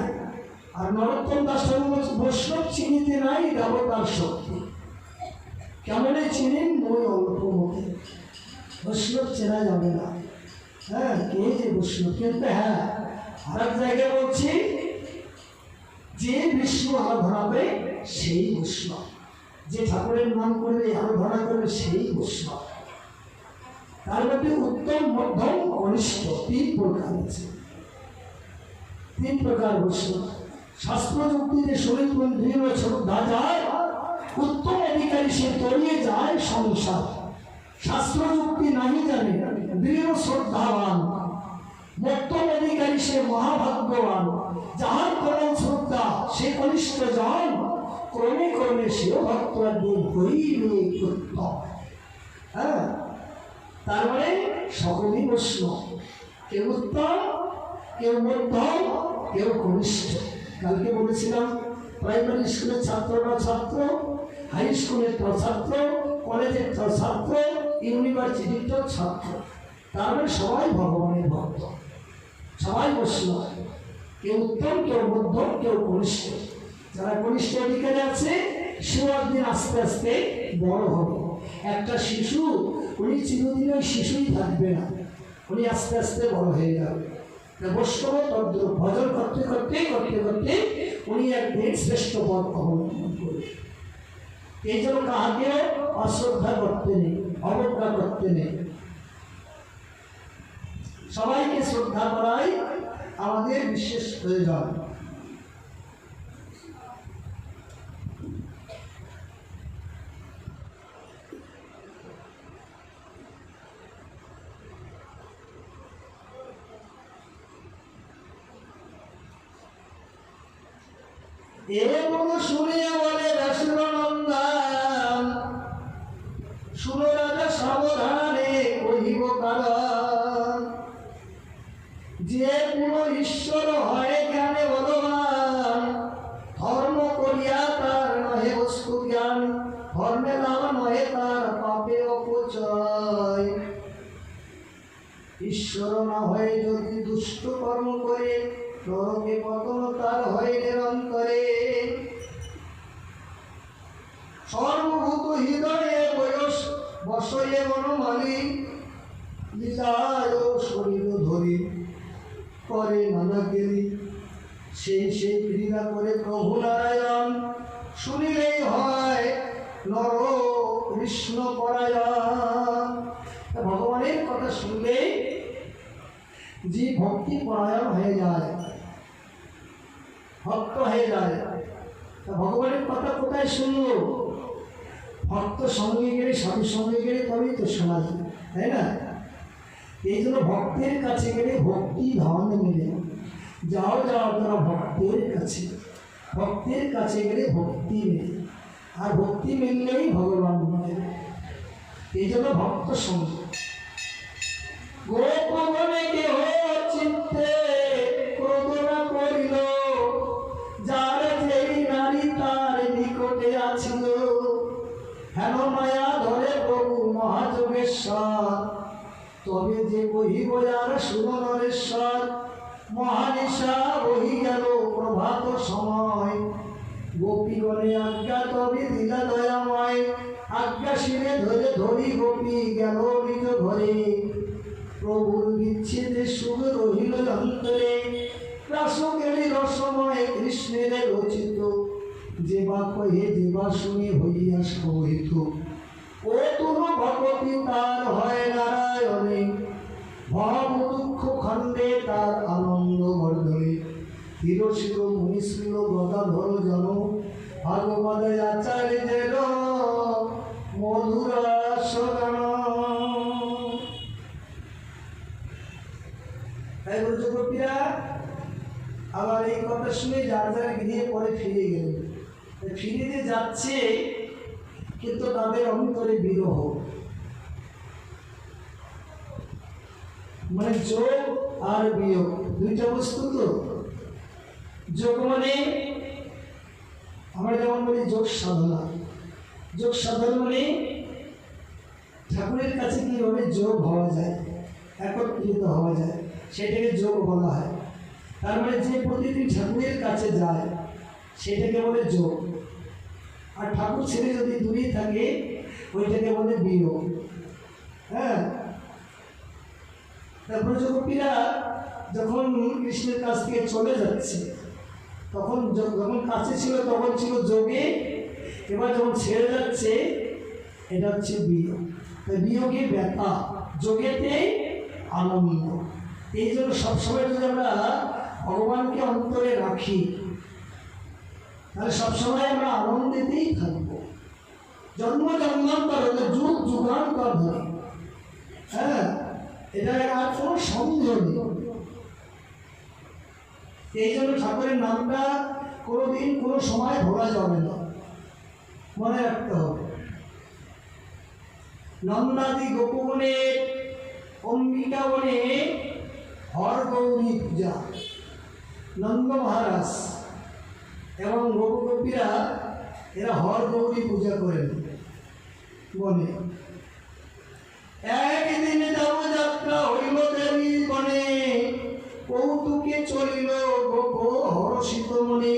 আর নরোত্তম দাস ঠাকুর বৈষ্ণব চিনিতে নাই দেবতার শক্তি, কেমনে চিনেন? মই অল্প মতে। বৈষ্ণব চেনা যাবে না, হ্যাঁ, কে যে বৈষ্ণব। কিন্তু হ্যাঁ, আর এক জায়গায় বলছি, যে বিষ্ণু আরাধনাবে সেই বৈষ্ণব, যে ঠাকুরের নাম করবে আরাধনা করবে সেই বৈষ্ণব। তার মধ্যে উত্তম, মধ্যম, কনিষ্ঠ তিন প্রকার আছে। তিন প্রকার বৈষ্ণব। শাস্ত্র যুক্তিতে শরীর দৃঢ় শ্রদ্ধা যায়, উত্তম অধিকারী সে তরিয়ে যায় সংসার। শাস্ত্র যুক্তি নাহি জানে, দৃঢ় শ্রদ্ধাবান, মধ্যম অধিকারী সে মহাভাগ্যবান। যাহার করণ শ্রদ্ধা সে কনিষ্ঠ জন, ক্রমে ক্রমে সেও ভক্তদের হইবে উত্তম। হ্যাঁ, তার মানে সকলই বৈষ্ণব, কেউ উত্তম, কেউ মধ্যম, কেউ কনিষ্ঠ। কালকে বলেছিলাম প্রাইমারি স্কুলের ছাত্ররা ছাত্র, হাই স্কুলের ছাত্র, কলেজের ছাত্র, ইউনিভার্সিটির ছাত্র। তার মানে সবাই ভগবানের ভক্ত, সবাই বৈষ্ণব, কেউ উত্তম, কেউ মধ্যম, কেউ কনিষ্ঠ। যারা কনিষ্ঠ অধিকারে আছে সেও একদিন আস্তে আস্তে বড় হবে। একটা শিশু, উনি চিরদিন ওই শিশুই থাকবে না, উনি আস্তে আস্তে বড় হয়ে যাবে। বৈষ্ণব তদ্রূপ ভজন করতে করতে করতে করতে উনি একদিন শ্রেষ্ঠ পদ অবলম্বন করবে। এই জন্য কাহাকেও অশ্রদ্ধা করতে নেই, অবজ্ঞা করতে নেই, সবাইকে শ্রদ্ধা করাই আমাদের বিশেষ প্রয়োজন। এবং শুনিয়া বলে রাসূলনন্দন, শুনো রাজা সাবধানে কহিব কারণ। যে কোন ঈশ্বর হয় জ্ঞানে বলবান, ধর্ম করিয়া তার নহে বস্তু জ্ঞান, ধর্মে নাম নহে তার পাপে অপচয়। ঈশ্বর না হয়ে যদি দুষ্ট কর্ম করে, নরকে পতন তার হয় নিরন্তরে। সর্বভূত হৃদয়ে বয়স বসয়ে বনমালী, লীলায় শরীর ধরে করে নানা গেলি। সেই সেই ক্রীড়া করে প্রভু নারায়ণ, শুনিলেই হয় নর কৃষ্ণ পরায়ণ। ভগবানের কথা শুনলেই যে ভক্তি পরায়ণ হয়ে যায়, ভক্ত হয়ে যায়। ভগবানের কথা কোথায় শুনলো? ভক্ত সঙ্গে গেলে, সাধু সঙ্গে গেলে তবেই তো শোনা যায়, তাই না? এই জন্য ভক্তের কাছে গেলে ভক্তি ধন মিলে। যাও যাও তোরা ভক্তের কাছে, ভক্তের কাছে গেলে ভক্তি মেলে, আর ভক্তি মিললেই ভগবান মিলে। এই জন্য ভক্ত সঙ্গে। গোপনে কেহ চিত্তে ক্রোধনা করিল, যার যেই নারী তার নিকটে আছিল। হেন মায়া ধরে প্রভু মহাযোগেশ্বর, তবে যে বহিব আর সুরনরেশ্বর। মহানিশা বহি গেল প্রভাত সময়, গোপীগণে আজ্ঞা তবে দিলা দয়াময়। আজ্ঞা শিরে ধরে ধরি গোপী গেল নিজ ঘরে, প্রভুর বিচ্ছেদে সুখ রহিল অন্তরে। রাসকেলি রসময় কৃষ্ণের রচিত, যে বা কহে যে বা শুনে হইয়া সহিত। ও তুরু ভগবতী তার হয় নারায়ণে, ভব দুঃখ খণ্ডে তার আনন্দ বর্ধনে। হিরোশির মুনিশ্রীর গদাধর জন, ভাগবত আচার্যের মধুরা সদন। তাই বলছো গোপীরা, আবার এই কথা শুনে যার যার গৃহে পরে ফিরে গেলেন। ফিরে যে যাচ্ছে, কিন্তু তাদের অন্তরে বিরহ, মানে যোগ আর বিয়োগ দুইটা বস্তু তো। যোগ মানে আমরা যেমন বলি যোগ সাধনা, যোগ সাধন মানে ঠাকুরের কাছে কিভাবে যোগ হওয়া যায়, একত্রিত হওয়া যায়, সেটাকে যোগ বলা হয়। তার মানে যে প্রতিদিন ঠাকুরের কাছে যায় সেটাকে বলে যোগ। আর ঠাকুর ছেড়ে যদি দূরে থাকে ওইটাকে বলে বিয়োগ। হ্যাঁ, তারপরে ব্রজগোপীরা যখন কৃষ্ণের কাছ থেকে চলে যাচ্ছে তখন যখন কাছে ছিল তখন ছিল যোগে, এবার যখন ছেড়ে যাচ্ছে এটা হচ্ছে বিয়োগ। বিয়োগে ব্যথা, যোগেতে আনন্দ। এই জন্য সবসময় যদি আমরা ভগবানকে অন্তরে রাখি তাহলে সবসময় আমরা আনন্দেতেই থাকবো, জন্ম জন্মান্তর যুগ যুগান্তর ধরে। হ্যাঁ, এটা আর কোনো সন্দেহ নেই। এই জন্য ঠাকুরের নামটা কোনোদিন কোনো সময় ভোলা যাবে না, মনে রাখতে হবে। নন্দাদি গোপবনে অম্বিকা বনে হর গৌরী পূজা। নন্দ মহারাজ এবং গোপগোপীরা এরা হর গৌরী পূজা করেন বনে। একদিন যাব যাত্রা হইল দেবী বনে, কৌতুকে চলিল গোপ হরষিত মনে।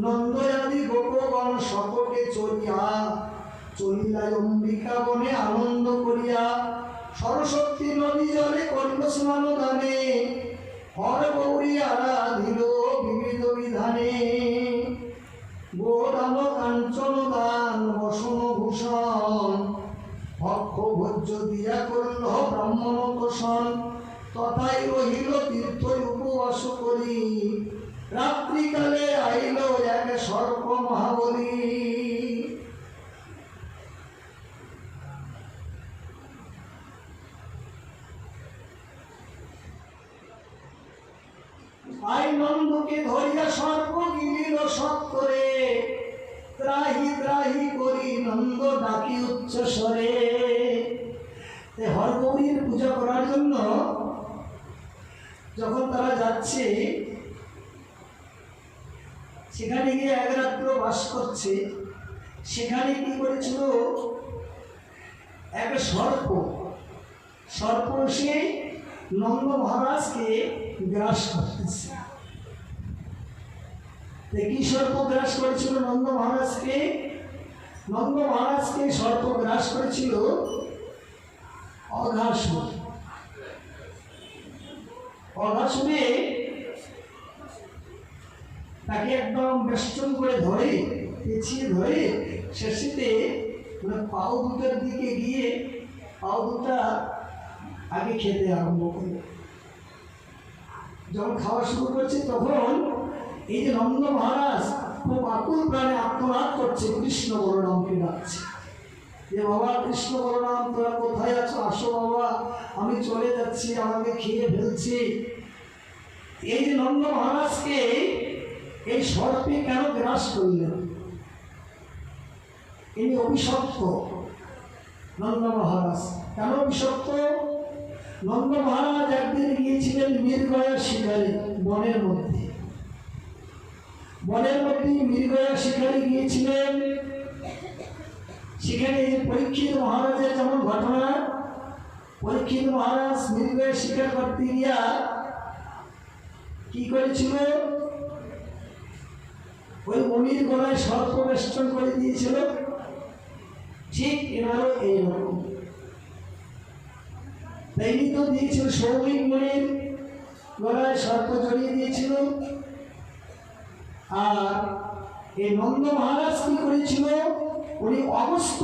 নন্দয়াদি গোপগণ শতকে চলিলা অম্বিকা বনে আনন্দ করিয়া। সরস্বতী নদী জলে করিল স্নান দানে, হর গৌরী আরাধিল বিবিধ বিধানে। গোদান কাঞ্চন দান বসন ভূষণ, ভক্ষ ভোজ্য দিয়া করল ব্রাহ্মণ পোষণ। তথাই রহিল তীর্থই উপবাস করি, রাত্রিকালে আইল এক সর্প মহাবলী। আই নন্দকে ধরিয়া সর্প গিলিল সত্তরে, ত্রাহি ত্রাহি করি নন্দ ডাকি উচ্চ স্বরে। হরগৌরীর পূজা করার জন্য যখন তারা যাচ্ছে সেখানে গিয়ে এক রাত্র বাস করছে, সেখানে কি করেছিল এক সর্প সে নন্দ মহারাজকে গ্রাস করতেছে। কি সর্প গ্রাস করেছিল নন্দ মহারাজকে? নন্দ মহারাজকে সর্প গ্রাস করেছিল অঘাসুর। অঘাসুরে তাকে একদম বেষ্টন করে ধরে, পেঁচিয়ে ধরে শেষেতে পাও দুটার দিকে গিয়ে পাও দুটা আগে খেতে আরম্ভ করে। যখন খাওয়া শুরু করছে তখন এই যে নন্দ মহারাজ খুব আকুল প্রাণে আত্মনাদ করছে, কৃষ্ণ বলরামকে ডাকছে যে বাবা কৃষ্ণ বলরাম তোরা কোথায় আছো, আসো বাবা, আমি চলে যাচ্ছি, আমাকে খেয়ে ফেলছি। এই যে নন্দ মহারাজকে এই সর্পে কেন গ্রাস করলেন? ইনি অভিশপ্ত। নন্দ মহারাজ কেন অভিশপ্ত? নন্দ মহারাজ একদিন গিয়েছিলেন মৃগয়া শিকারে, বনের মধ্যে মৃগয়া শিকারে গিয়েছিলেন। সেখানে পরীক্ষিত মহারাজের যেমন ঘটনা, পরীক্ষিত মহারাজ মৃগয়া শিকার করতে গিয়া কি করেছিল, ওই মনির গলায় সর্প বেষ্টন করে দিয়েছিল। ঠিক এনারও এইরকম তাইনি তো দিয়েছিল, সৌমিক মনির গলায় সর্প জড়িয়ে দিয়েছিল। আর এই নন্দ মহারাজ কি করেছিল, উনি অগস্ত্য